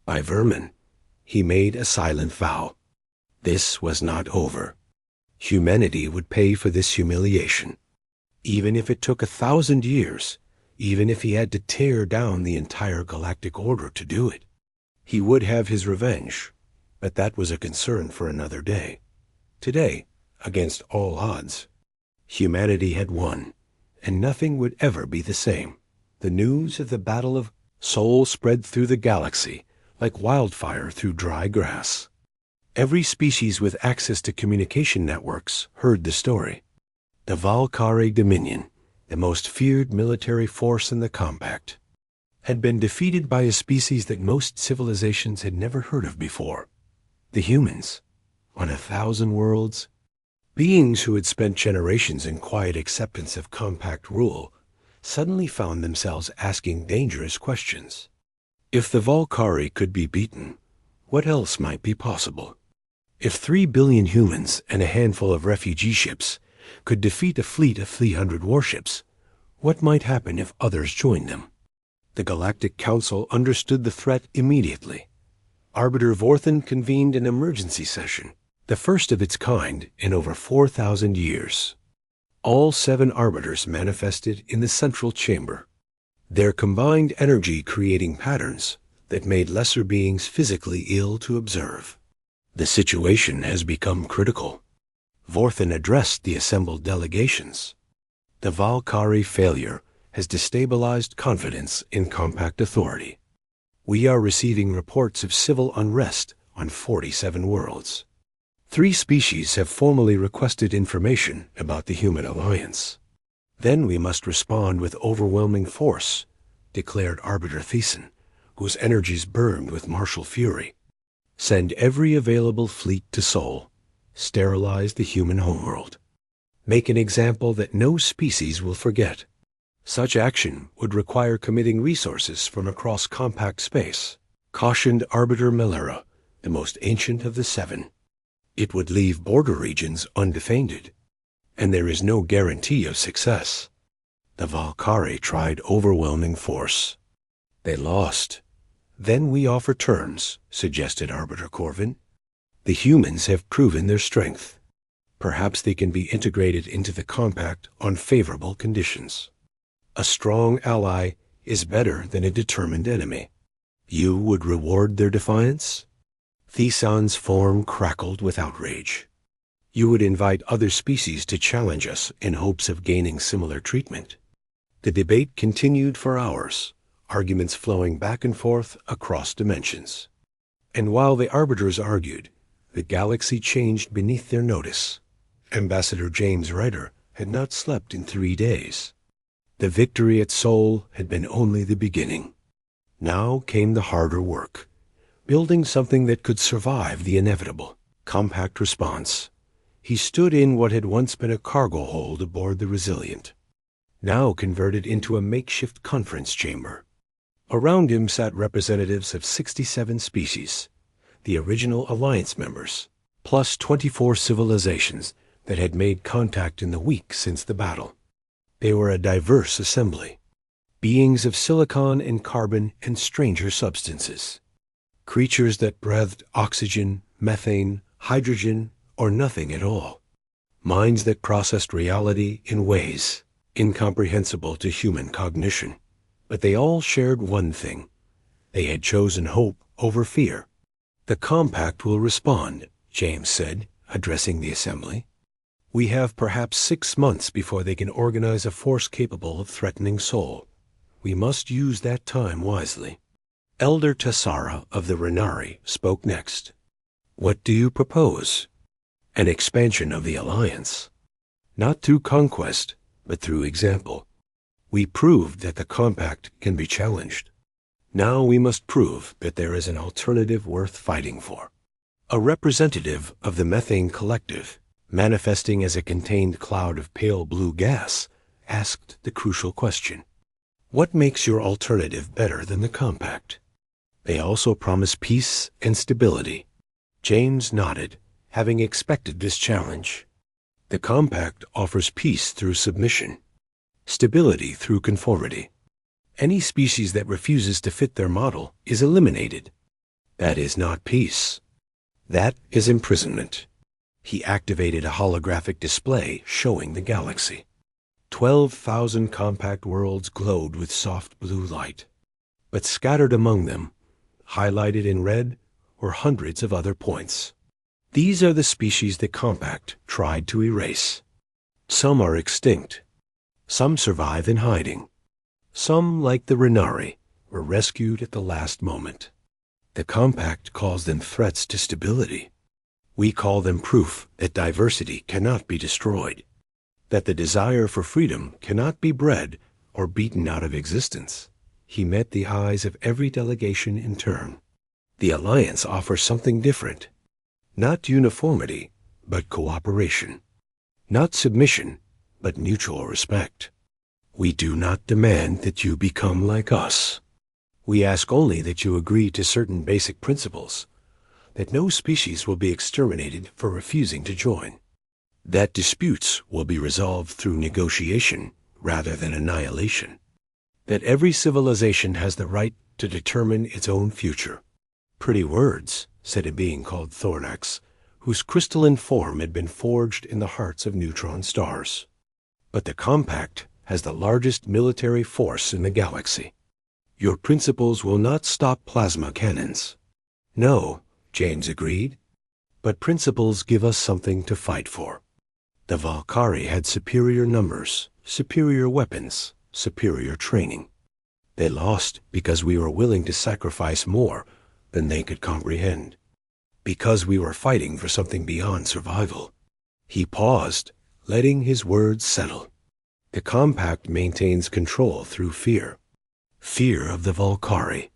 by vermin, he made a silent vow. This was not over. Humanity would pay for this humiliation, even if it took 1,000 years, even if he had to tear down the entire galactic order to do it. He would have his revenge, but that was a concern for another day. Today, against all odds, humanity had won, and nothing would ever be the same. The news of the Battle of Sol spread through the galaxy like wildfire through dry grass. Every species with access to communication networks heard the story. The Valkyrie Dominion, the most feared military force in the Compact, had been defeated by a species that most civilizations had never heard of before. The humans, on 1,000 worlds, beings who had spent generations in quiet acceptance of Compact rule, suddenly found themselves asking dangerous questions. If the Valkyrie could be beaten, what else might be possible? If 3 billion humans and a handful of refugee ships could defeat a fleet of 300 warships, what might happen if others joined them? The Galactic Council understood the threat immediately. Arbiter Vorthen convened an emergency session, the first of its kind in over 4,000 years. All 7 arbiters manifested in the central chamber, their combined energy creating patterns that made lesser beings physically ill to observe. The situation has become critical. Vorthen addressed the assembled delegations. The Valkyrie failure has destabilized confidence in Compact authority. We are receiving reports of civil unrest on 47 worlds. 3 species have formally requested information about the human alliance. Then we must respond with overwhelming force, declared Arbiter Thiessen, whose energies burned with martial fury. Send every available fleet to Sol. Sterilize the human homeworld. Make an example that no species will forget. Such action would require committing resources from across Compact space, cautioned Arbiter Melera, the most ancient of the 7. It would leave border regions undefended, and there is no guarantee of success. The Valkyrie tried overwhelming force. They lost. Then we offer terms, suggested Arbiter Corvin. The humans have proven their strength. Perhaps they can be integrated into the Compact on favorable conditions. A strong ally is better than a determined enemy. You would reward their defiance? Thiesen's form crackled with outrage. You would invite other species to challenge us in hopes of gaining similar treatment. The debate continued for hours. arguments flowing back and forth across dimensions. And while the arbiters argued, the galaxy changed beneath their notice. Ambassador James Ryder had not slept in 3 days. The victory at Sol had been only the beginning. Now came the harder work, building something that could survive the inevitable. Compact response. He stood in what had once been a cargo hold aboard the Resilient, now converted into a makeshift conference chamber. Around him sat representatives of 67 species, the original Alliance members, plus 24 civilizations that had made contact in the week since the battle. They were a diverse assembly, beings of silicon and carbon and stranger substances, creatures that breathed oxygen, methane, hydrogen, or nothing at all, minds that processed reality in ways incomprehensible to human cognition. But they all shared one thing. They had chosen hope over fear. "The compact will respond," James said, addressing the assembly. "We have perhaps 6 months before they can organize a force capable of threatening Sol. We must use that time wisely." Elder Tassara of the Renari spoke next. "What do you propose?" "An expansion of the Alliance. Not through conquest, but through example. We proved that the compact can be challenged. Now we must prove that there is an alternative worth fighting for." A representative of the Methane Collective, manifesting as a contained cloud of pale blue gas, asked the crucial question. "What makes your alternative better than the compact?" "They also promise peace and stability." James nodded, having expected this challenge. "The compact offers peace through submission, stability through conformity. Any species that refuses to fit their model is eliminated. That is not peace. That is imprisonment." He activated a holographic display showing the galaxy. 12,000 compact worlds glowed with soft blue light, but scattered among them, highlighted in red, were hundreds of other points. These are the species the compact tried to erase. Some are extinct. Some survive in hiding. Some, like the Renari, were rescued at the last moment. The compact calls them threats to stability. We call them proof that diversity cannot be destroyed, that the desire for freedom cannot be bred or beaten out of existence. He met the eyes of every delegation in turn. The Alliance offers something different. Not uniformity, but cooperation. Not submission, but mutual respect. We do not demand that you become like us. We ask only that you agree to certain basic principles, that no species will be exterminated for refusing to join, that disputes will be resolved through negotiation rather than annihilation, that every civilization has the right to determine its own future." "Pretty words," said a being called Thornax, whose crystalline form had been forged in the hearts of neutron stars. "But the compact has the largest military force in the galaxy. Your principles will not stop plasma cannons." "No," James agreed, "but principles give us something to fight for." The Valkyrie had superior numbers, superior weapons, superior training. They lost because we were willing to sacrifice more than they could comprehend, because we were fighting for something beyond survival. He paused, letting his words settle. "The compact maintains control through fear. Fear of the Valkyrie.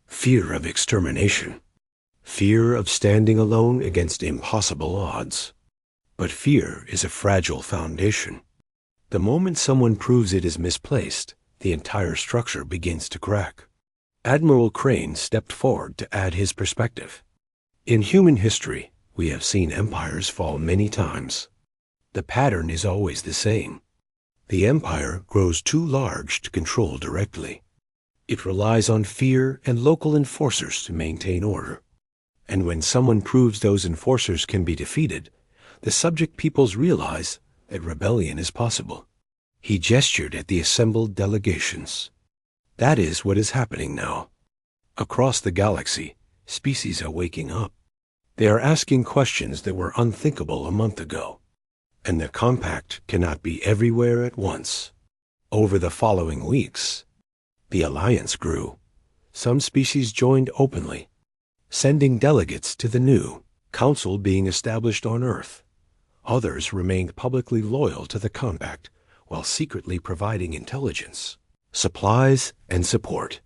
Fear of extermination. Fear of standing alone against impossible odds. But fear is a fragile foundation. The moment someone proves it is misplaced, the entire structure begins to crack." Admiral Crane stepped forward to add his perspective. "In human history, we have seen empires fall many times. The pattern is always the same. The empire grows too large to control directly. It relies on fear and local enforcers to maintain order. And when someone proves those enforcers can be defeated, the subject peoples realize that rebellion is possible." He gestured at the assembled delegations. "That is what is happening now. Across the galaxy, species are waking up. They are asking questions that were unthinkable a month ago. And the compact cannot be everywhere at once. Over the following weeks, The alliance grew. Some species joined openly, sending delegates to the new council being established on Earth. Others remained publicly loyal to the compact while secretly providing intelligence, supplies, and support.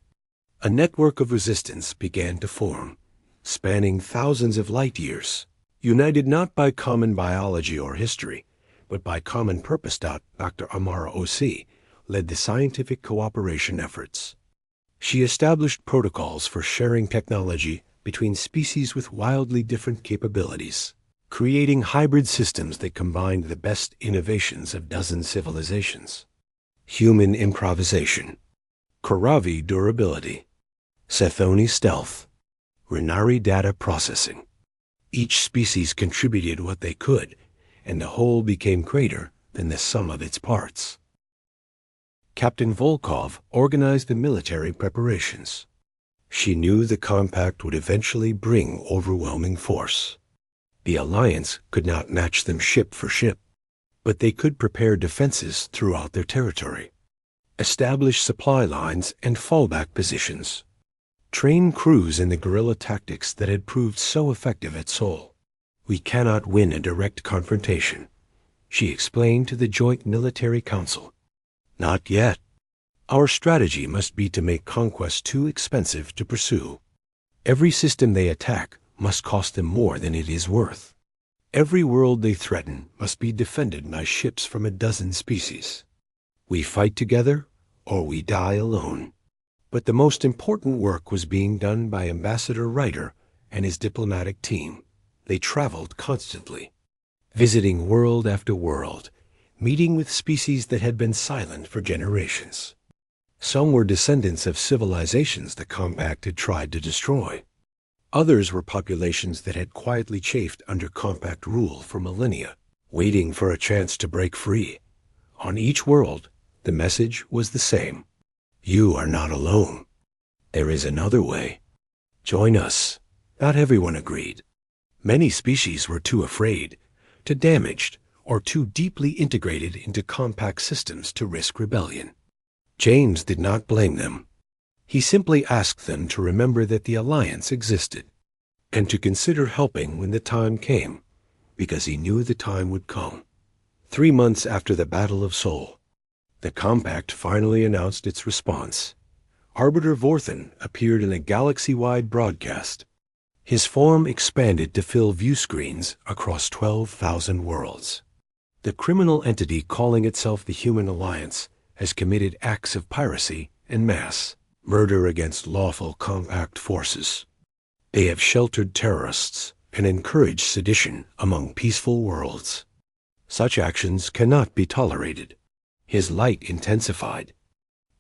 A network of resistance began to form, spanning thousands of light years, united not by common biology or history, but by common purpose. Dr. Amara O.C. led the scientific cooperation efforts. She established protocols for sharing technology between species with wildly different capabilities, creating hybrid systems that combined the best innovations of dozen civilizations. Human improvisation, Karavi durability, Sethoni stealth, Renari data processing. Each species contributed what they could, and the whole became greater than the sum of its parts. Captain Volkov organized the military preparations. She knew the compact would eventually bring overwhelming force. The alliance could not match them ship for ship, but they could prepare defenses throughout their territory, establish supply lines and fallback positions, train crews in the guerrilla tactics that had proved so effective at Seoul. We cannot win a direct confrontation, she explained to the Joint Military Council. Not yet. Our strategy must be to make conquest too expensive to pursue. Every system they attack must cost them more than it is worth. Every world they threaten must be defended by ships from a dozen species. We fight together, or we die alone. But the most important work was being done by Ambassador Ryder and his diplomatic team. They traveled constantly, visiting world after world, meeting with species that had been silent for generations. Some were descendants of civilizations the compact had tried to destroy. Others were populations that had quietly chafed under compact rule for millennia, waiting for a chance to break free. On each world, the message was the same. You are not alone. There is another way. Join us. Not everyone agreed. Many species were too afraid, too damaged, or too deeply integrated into compact systems to risk rebellion. James did not blame them. He simply asked them to remember that the alliance existed, and to consider helping when the time came, because he knew the time would come. 3 months after the Battle of Seoul, the compact finally announced its response. Arbiter Vorthen appeared in a galaxy-wide broadcast. His form expanded to fill view screens across 12,000 worlds. The criminal entity calling itself the Human Alliance has committed acts of piracy and mass murder against lawful compact forces. They have sheltered terrorists and encouraged sedition among peaceful worlds. Such actions cannot be tolerated. His light intensified,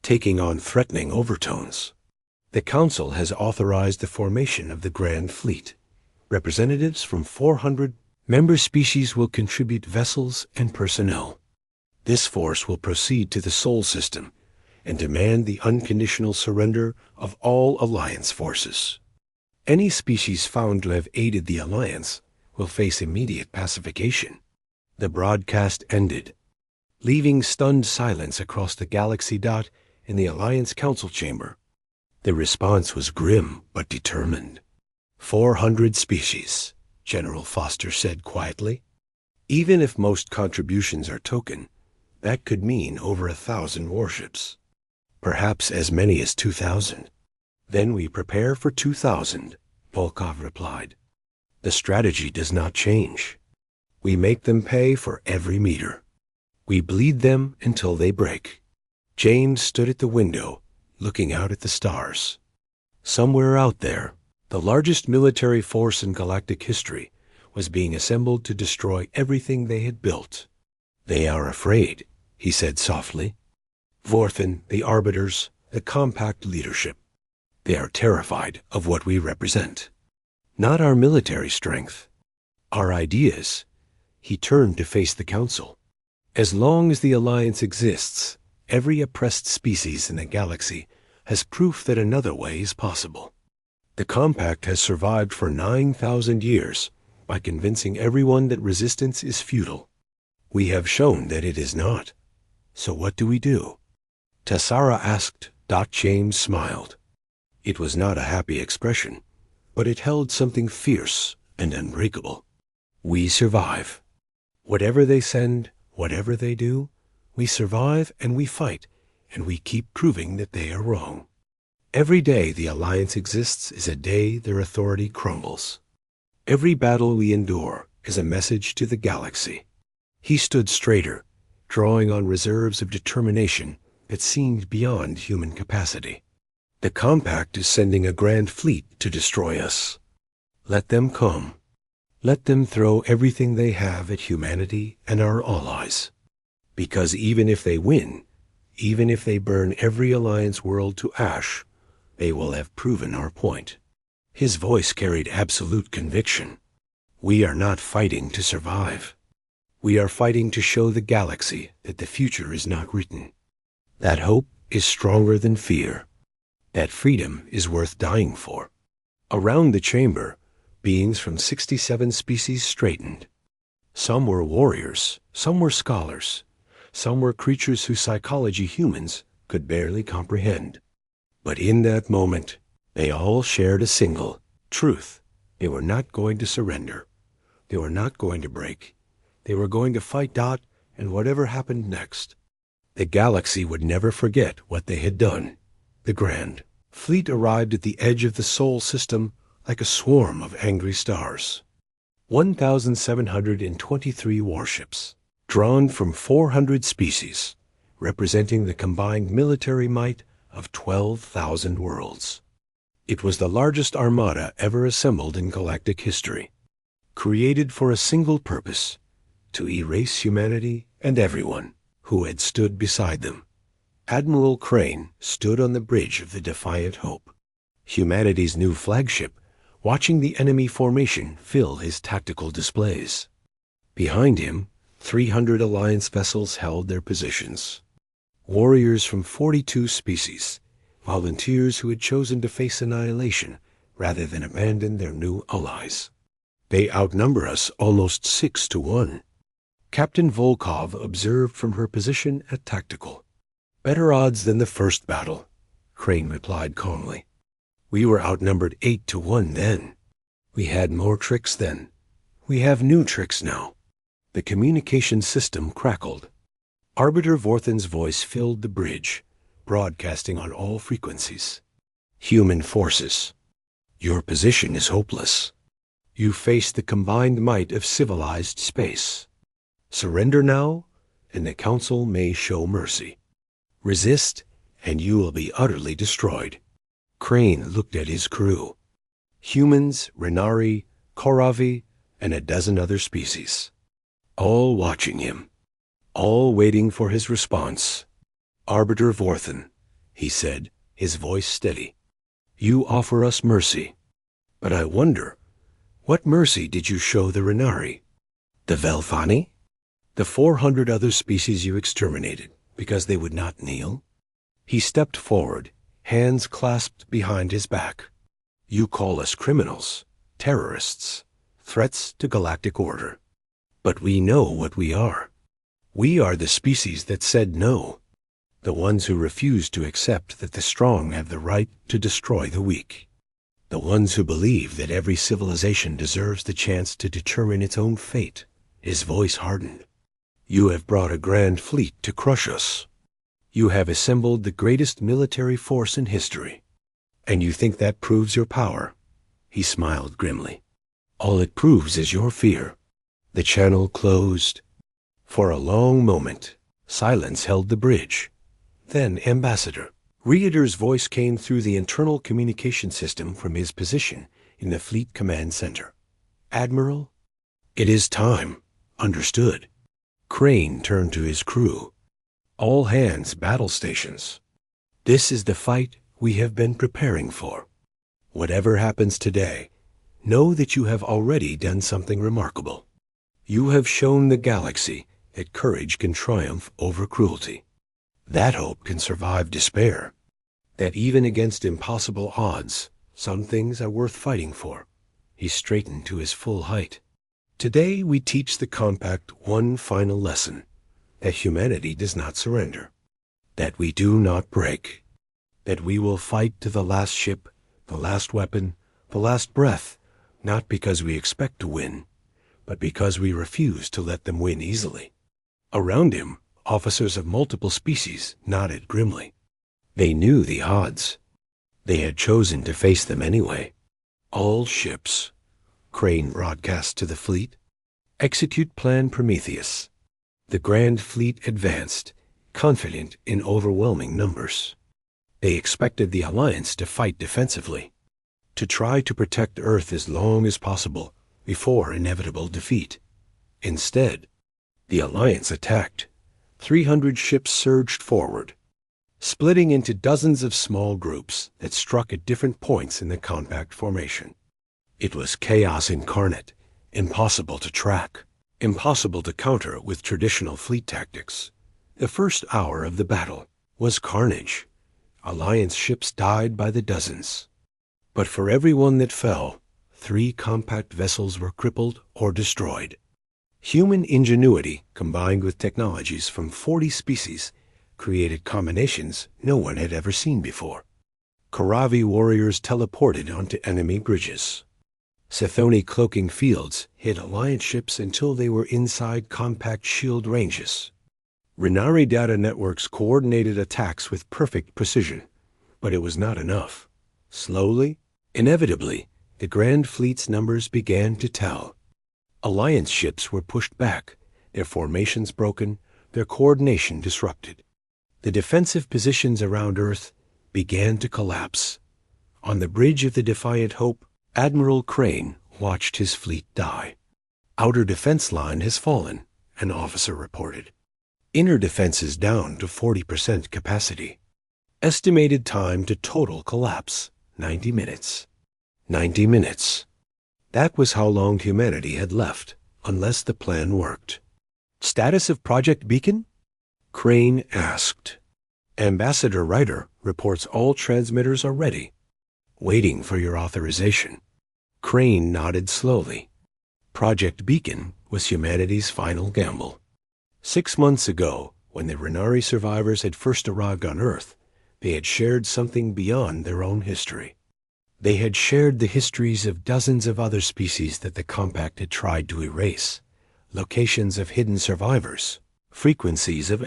taking on threatening overtones. The Council has authorized the formation of the Grand Fleet. Representatives from 400 member species will contribute vessels and personnel. This force will proceed to the Sol system and demand the unconditional surrender of all Alliance forces. Any species found to have aided the Alliance will face immediate pacification. The broadcast ended, leaving stunned silence across the galaxy. In the Alliance Council chamber, the response was grim but determined. 400 species, General Foster said quietly. Even if most contributions are token, that could mean over 1,000 warships. Perhaps as many as 2,000. Then we prepare for 2,000, Volkov replied. The strategy does not change. We make them pay for every meter. We bleed them until they break. James stood at the window, looking out at the stars. Somewhere out there, the largest military force in galactic history was being assembled to destroy everything they had built. They are afraid, he said softly. Vorthen, the Arbiters, the compact leadership. They are terrified of what we represent. Not our military strength. Our ideas. He turned to face the Council. As long as the Alliance exists, every oppressed species in the galaxy has proof that another way is possible. The compact has survived for 9,000 years by convincing everyone that resistance is futile. We have shown that it is not. So what do we do? Tessara asked, James smiled. It was not a happy expression, but it held something fierce and unbreakable. We survive. Whatever they send, whatever they do, we survive and we fight, and we keep proving that they are wrong. Every day the Alliance exists is a day their authority crumbles. Every battle we endure is a message to the galaxy. He stood straighter, drawing on reserves of determination that seemed beyond human capacity. The Compact is sending a grand fleet to destroy us. Let them come. Let them throw everything they have at humanity and our allies. Because even if they win, even if they burn every Alliance world to ash, they will have proven our point. His voice carried absolute conviction. We are not fighting to survive. We are fighting to show the galaxy that the future is not written. That hope is stronger than fear. That freedom is worth dying for. Around the chamber, beings from 67 species straightened. Some were warriors, some were scholars, some were creatures whose psychology humans could barely comprehend. But in that moment, they all shared a single truth. They were not going to surrender. They were not going to break. They were going to fight and whatever happened next. The galaxy would never forget what they had done. The Grand Fleet arrived at the edge of the Sol system like a swarm of angry stars. 1,723 warships, drawn from 400 species, representing the combined military might of 12,000 worlds. It was the largest armada ever assembled in galactic history, created for a single purpose, to erase humanity and everyone who had stood beside them. Admiral Crane stood on the bridge of the Defiant Hope, humanity's new flagship, watching the enemy formation fill his tactical displays. Behind him, 300 Alliance vessels held their positions. Warriors from 42 species, volunteers who had chosen to face annihilation rather than abandon their new allies. They outnumber us almost 6-1. Captain Volkov observed from her position at tactical. Better odds than the first battle, Crane replied calmly. We were outnumbered 8-1 then. We had more tricks then. We have new tricks now. The communication system crackled. Arbiter Vorthen's voice filled the bridge, broadcasting on all frequencies. Human forces. Your position is hopeless. You face the combined might of civilized space. Surrender now, and the Council may show mercy. Resist, and you will be utterly destroyed. Crane looked at his crew. Humans, Renari, Koravi, and a dozen other species. All watching him. All waiting for his response. Arbiter Vorthen, he said, his voice steady. You offer us mercy. But I wonder, what mercy did you show the Renari? The Velfani? The 400 other species you exterminated because they would not kneel? He stepped forward, hands clasped behind his back. You call us criminals, terrorists, threats to galactic order. But we know what we are. We are the species that said no, the ones who refused to accept that the strong have the right to destroy the weak, the ones who believe that every civilization deserves the chance to determine its own fate. His voice hardened. You have brought a grand fleet to crush us. You have assembled the greatest military force in history. And you think that proves your power? He smiled grimly. All it proves is your fear. The channel closed. For a long moment, silence held the bridge. Then Ambassador Reader's voice came through the internal communication system from his position in the Fleet Command Center. Admiral, it is time. Understood. Crane turned to his crew. All hands battle stations. This is the fight we have been preparing for. Whatever happens today, know that you have already done something remarkable. You have shown the galaxy that courage can triumph over cruelty. That hope can survive despair. That even against impossible odds, some things are worth fighting for. He straightened to his full height. Today we teach the Compact one final lesson, that humanity does not surrender, that we do not break, that we will fight to the last ship, the last weapon, the last breath, not because we expect to win, but because we refuse to let them win easily. Around him, officers of multiple species nodded grimly. They knew the odds. They had chosen to face them anyway. All ships, Crane broadcast to the fleet, execute Plan Prometheus. The Grand Fleet advanced, confident in overwhelming numbers. They expected the Alliance to fight defensively, to try to protect Earth as long as possible before inevitable defeat. Instead, the Alliance attacked. 300 ships surged forward, splitting into dozens of small groups that struck at different points in the compact formation. It was chaos incarnate, impossible to track, impossible to counter with traditional fleet tactics. The first hour of the battle was carnage. Alliance ships died by the dozens. But for every one that fell, 3 compact vessels were crippled or destroyed. Human ingenuity, combined with technologies from 40 species, created combinations no one had ever seen before. Karavi warriors teleported onto enemy bridges. Sithoni cloaking fields hid Alliance ships until they were inside compact shield ranges. Renari data networks coordinated attacks with perfect precision, but it was not enough. Slowly, inevitably, the Grand Fleet's numbers began to tell. Alliance ships were pushed back, their formations broken, their coordination disrupted. The defensive positions around Earth began to collapse. On the bridge of the Defiant Hope, Admiral Crane watched his fleet die. Outer defense line has fallen, an officer reported. Inner defenses down to 40% capacity. Estimated time to total collapse, 90 minutes. 90 minutes. That was how long humanity had left, unless the plan worked. Status of Project Beacon? Crane asked. Ambassador Ryder reports all transmitters are ready. Waiting for your authorization. Crane nodded slowly. Project Beacon was humanity's final gamble. 6 months ago, when the Renari survivors had first arrived on Earth, they had shared something beyond their own history. They had shared the histories of dozens of other species that the Compact had tried to erase, locations of hidden survivors, frequencies of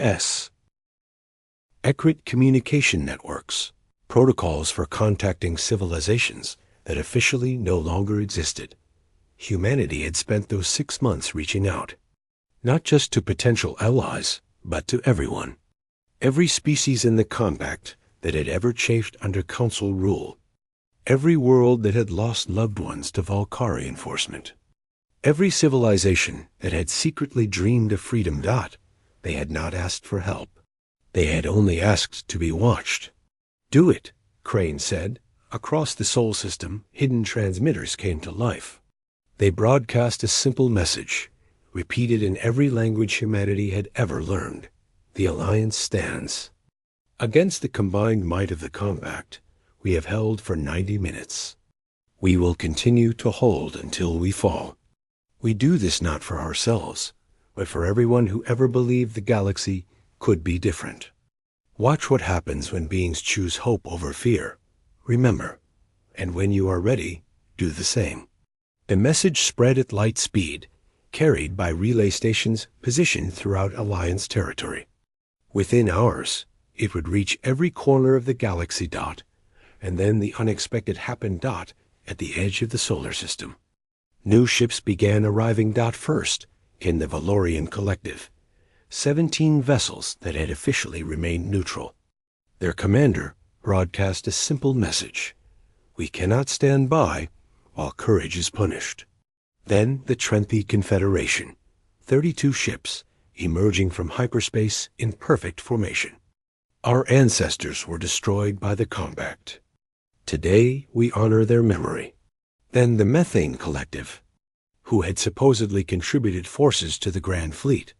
Ecrit communication networks, protocols for contacting civilizations that officially no longer existed. Humanity had spent those 6 months reaching out, not just to potential allies, but to everyone. Every species in the Compact that had ever chafed under Council rule. Every world that had lost loved ones to Volcari enforcement. Every civilization that had secretly dreamed of freedom. They had not asked for help. They had only asked to be watched. Do it, Crane said. Across the Sol system, hidden transmitters came to life. They broadcast a simple message, repeated in every language humanity had ever learned. The Alliance stands. Against the combined might of the Compact, we have held for 90 minutes. We will continue to hold until we fall. We do this not for ourselves, but for everyone who ever believed the galaxy could be different. Watch what happens when beings choose hope over fear. Remember, and when you are ready, do the same. The message spread at light speed, carried by relay stations positioned throughout Alliance territory. Within hours, it would reach every corner of the galaxy. And then the unexpected happened. At the edge of the solar system. New ships began arriving. First, in the Valorian Collective. 17 vessels that had officially remained neutral. Their commander broadcast a simple message. We cannot stand by while courage is punished. Then the Trenthi Confederation. 32 ships emerging from hyperspace in perfect formation. Our ancestors were destroyed by the Compact. Today we honor their memory. Then the Methane Collective, who had supposedly contributed forces to the Grand Fleet.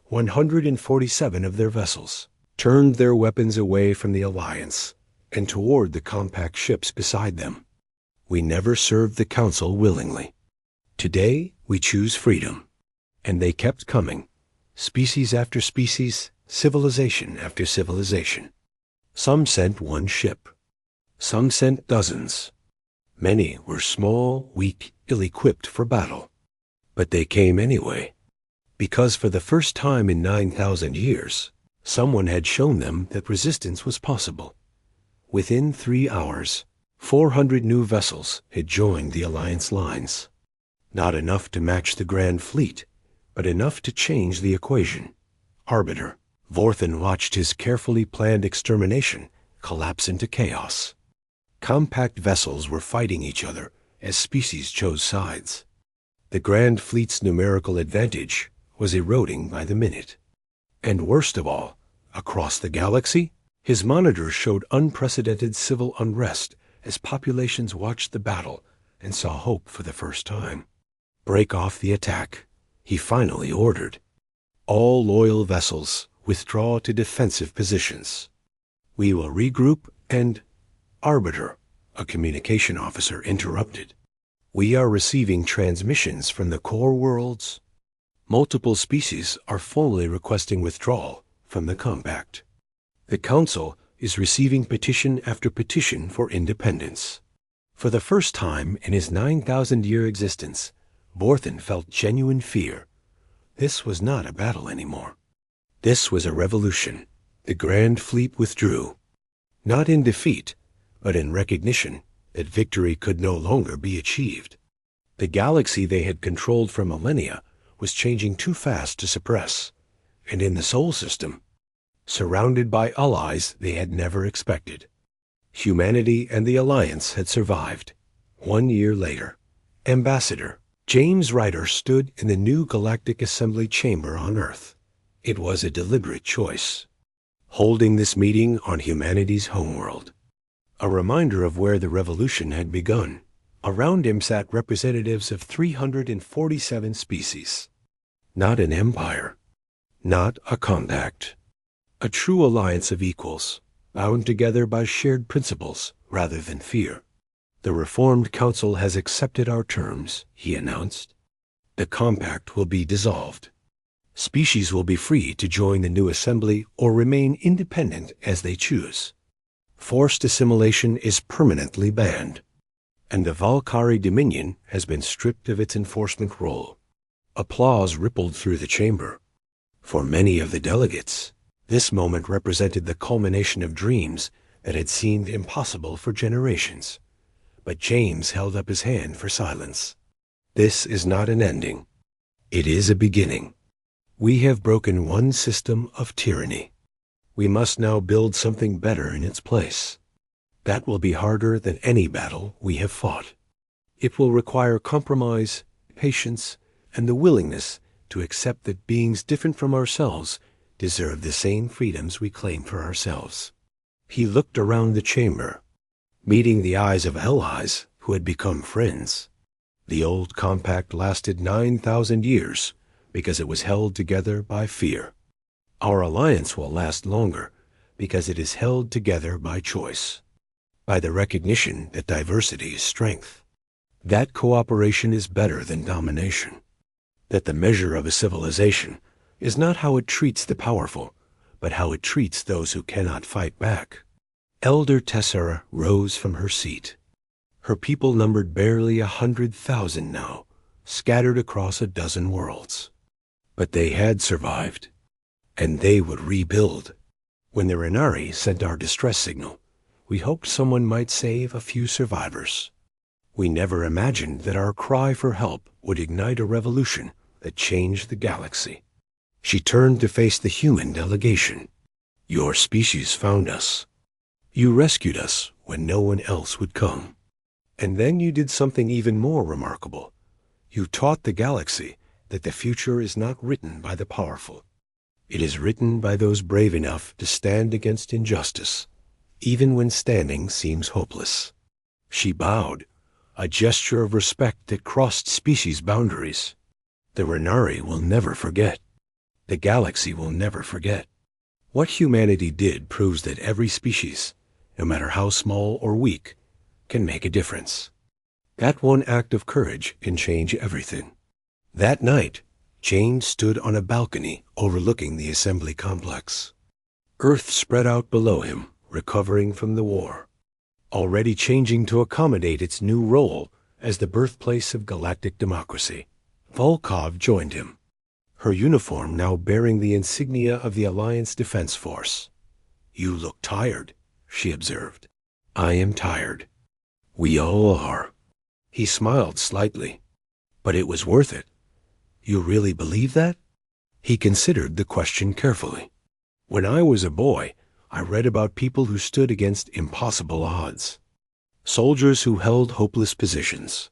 147 of their vessels turned their weapons away from the Alliance and toward the Compact ships beside them. We never served the Council willingly. Today we choose freedom. And they kept coming, species after species, civilization after civilization. Some sent one ship. Some sent dozens. Many were small, weak, ill-equipped for battle. But they came anyway, because for the first time in 9,000 years, someone had shown them that resistance was possible. Within 3 hours, 400 new vessels had joined the Alliance lines. Not enough to match the Grand Fleet, but enough to change the equation. Arbiter, Vorthen watched his carefully planned extermination collapse into chaos. Compact vessels were fighting each other as species chose sides. The Grand Fleet's numerical advantage was eroding by the minute. And worst of all, across the galaxy, his monitors showed unprecedented civil unrest as populations watched the battle and saw hope for the first time. Break off the attack, he finally ordered. All loyal vessels withdraw to defensive positions. We will regroup and... Arbiter, a communication officer, interrupted. We are receiving transmissions from the core worlds. Multiple species are formally requesting withdrawal from the compact. The Council is receiving petition after petition for independence. For the first time in his 9,000-year existence, Vorthen felt genuine fear. This was not a battle anymore. This was a revolution. The Grand Fleet withdrew. Not in defeat, but in recognition that victory could no longer be achieved. The galaxy they had controlled for millennia was changing too fast to suppress, and in the Sol system, surrounded by allies they had never expected. Humanity and the Alliance had survived. 1 year later, Ambassador James Ryder stood in the new Galactic Assembly chamber on Earth. It was a deliberate choice, holding this meeting on humanity's homeworld. A reminder of where the revolution had begun. Around him sat representatives of 347 species. Not an empire, not a compact. A true alliance of equals, bound together by shared principles rather than fear. The Reformed Council has accepted our terms, he announced. The compact will be dissolved. Species will be free to join the new assembly or remain independent as they choose. Forced assimilation is permanently banned, and the Valkyrie Dominion has been stripped of its enforcement role. Applause rippled through the chamber. For many of the delegates, this moment represented the culmination of dreams that had seemed impossible for generations. But James held up his hand for silence. This is not an ending. It is a beginning. We have broken one system of tyranny. We must now build something better in its place. That will be harder than any battle we have fought. It will require compromise, patience, and the willingness to accept that beings different from ourselves deserve the same freedoms we claim for ourselves. He looked around the chamber, meeting the eyes of allies who had become friends. The old compact lasted 9,000 years because it was held together by fear. Our alliance will last longer because it is held together by choice, by the recognition that diversity is strength, that cooperation is better than domination, that the measure of a civilization is not how it treats the powerful, but how it treats those who cannot fight back. Elder Tessera rose from her seat. Her people numbered barely 100,000 now, scattered across a dozen worlds. But they had survived, and they would rebuild. When the Renari sent our distress signal, we hoped someone might save a few survivors. We never imagined that our cry for help would ignite a revolution that changed the galaxy. She turned to face the human delegation. Your species found us. You rescued us when no one else would come. And then you did something even more remarkable. You taught the galaxy that the future is not written by the powerful. It is written by those brave enough to stand against injustice, even when standing seems hopeless. She bowed, a gesture of respect that crossed species boundaries. The Renari will never forget. The galaxy will never forget. What humanity did proves that every species, no matter how small or weak, can make a difference. That one act of courage can change everything. That night, James stood on a balcony overlooking the assembly complex. Earth spread out below him, recovering from the war, already changing to accommodate its new role as the birthplace of galactic democracy. Volkov joined him, her uniform now bearing the insignia of the Alliance Defense Force. "You look tired," she observed. "I am tired. We all are." He smiled slightly. "But it was worth it. You really believe that?" He considered the question carefully. "When I was a boy, I read about people who stood against impossible odds. Soldiers who held hopeless positions.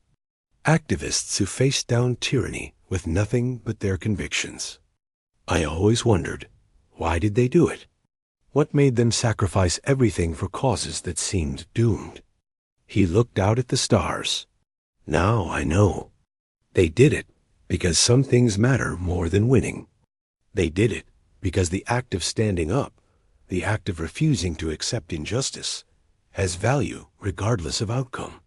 Activists who faced down tyranny with nothing but their convictions. I always wondered, why did they do it? What made them sacrifice everything for causes that seemed doomed?" He looked out at the stars. "Now I know. They did it because some things matter more than winning. They did it because the act of standing up, the act of refusing to accept injustice, has value regardless of outcome.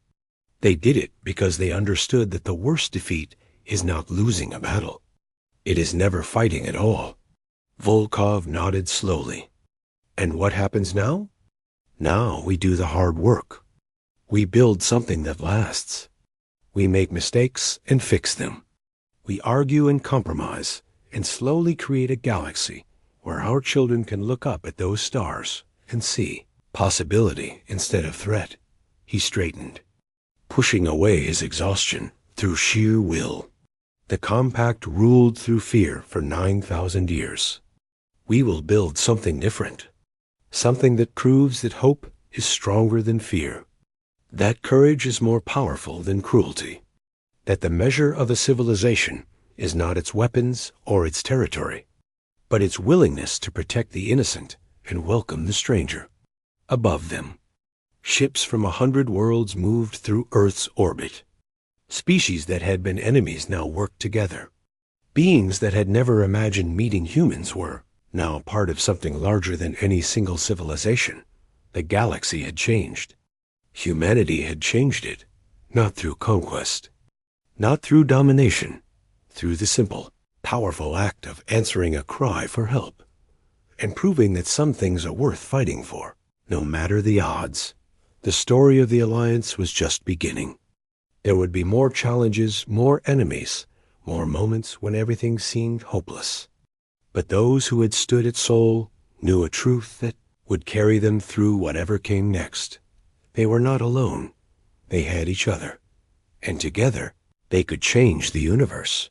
They did it because they understood that the worst defeat is not losing a battle. It is never fighting at all." Volkov nodded slowly. "And what happens now? Now we do the hard work. We build something that lasts. We make mistakes and fix them. We argue and compromise and slowly create a galaxy where our children can look up at those stars and see possibility instead of threat." He straightened, pushing away his exhaustion through sheer will. "The compact ruled through fear for 9,000 years. We will build something different. Something that proves that hope is stronger than fear. That courage is more powerful than cruelty. That the measure of a civilization is not its weapons or its territory, but its willingness to protect the innocent and welcome the stranger. Above them, ships from 100 worlds moved through Earth's orbit. Species that had been enemies now worked together. Beings that had never imagined meeting humans were now part of something larger than any single civilization. The galaxy had changed. Humanity had changed it, not through conquest, not through domination, through the simple, powerful act of answering a cry for help, and proving that some things are worth fighting for, no matter the odds. The story of the Alliance was just beginning. There would be more challenges, more enemies, more moments when everything seemed hopeless. But those who had stood at Sol knew a truth that would carry them through whatever came next. They were not alone. They had each other. And together, they could change the universe.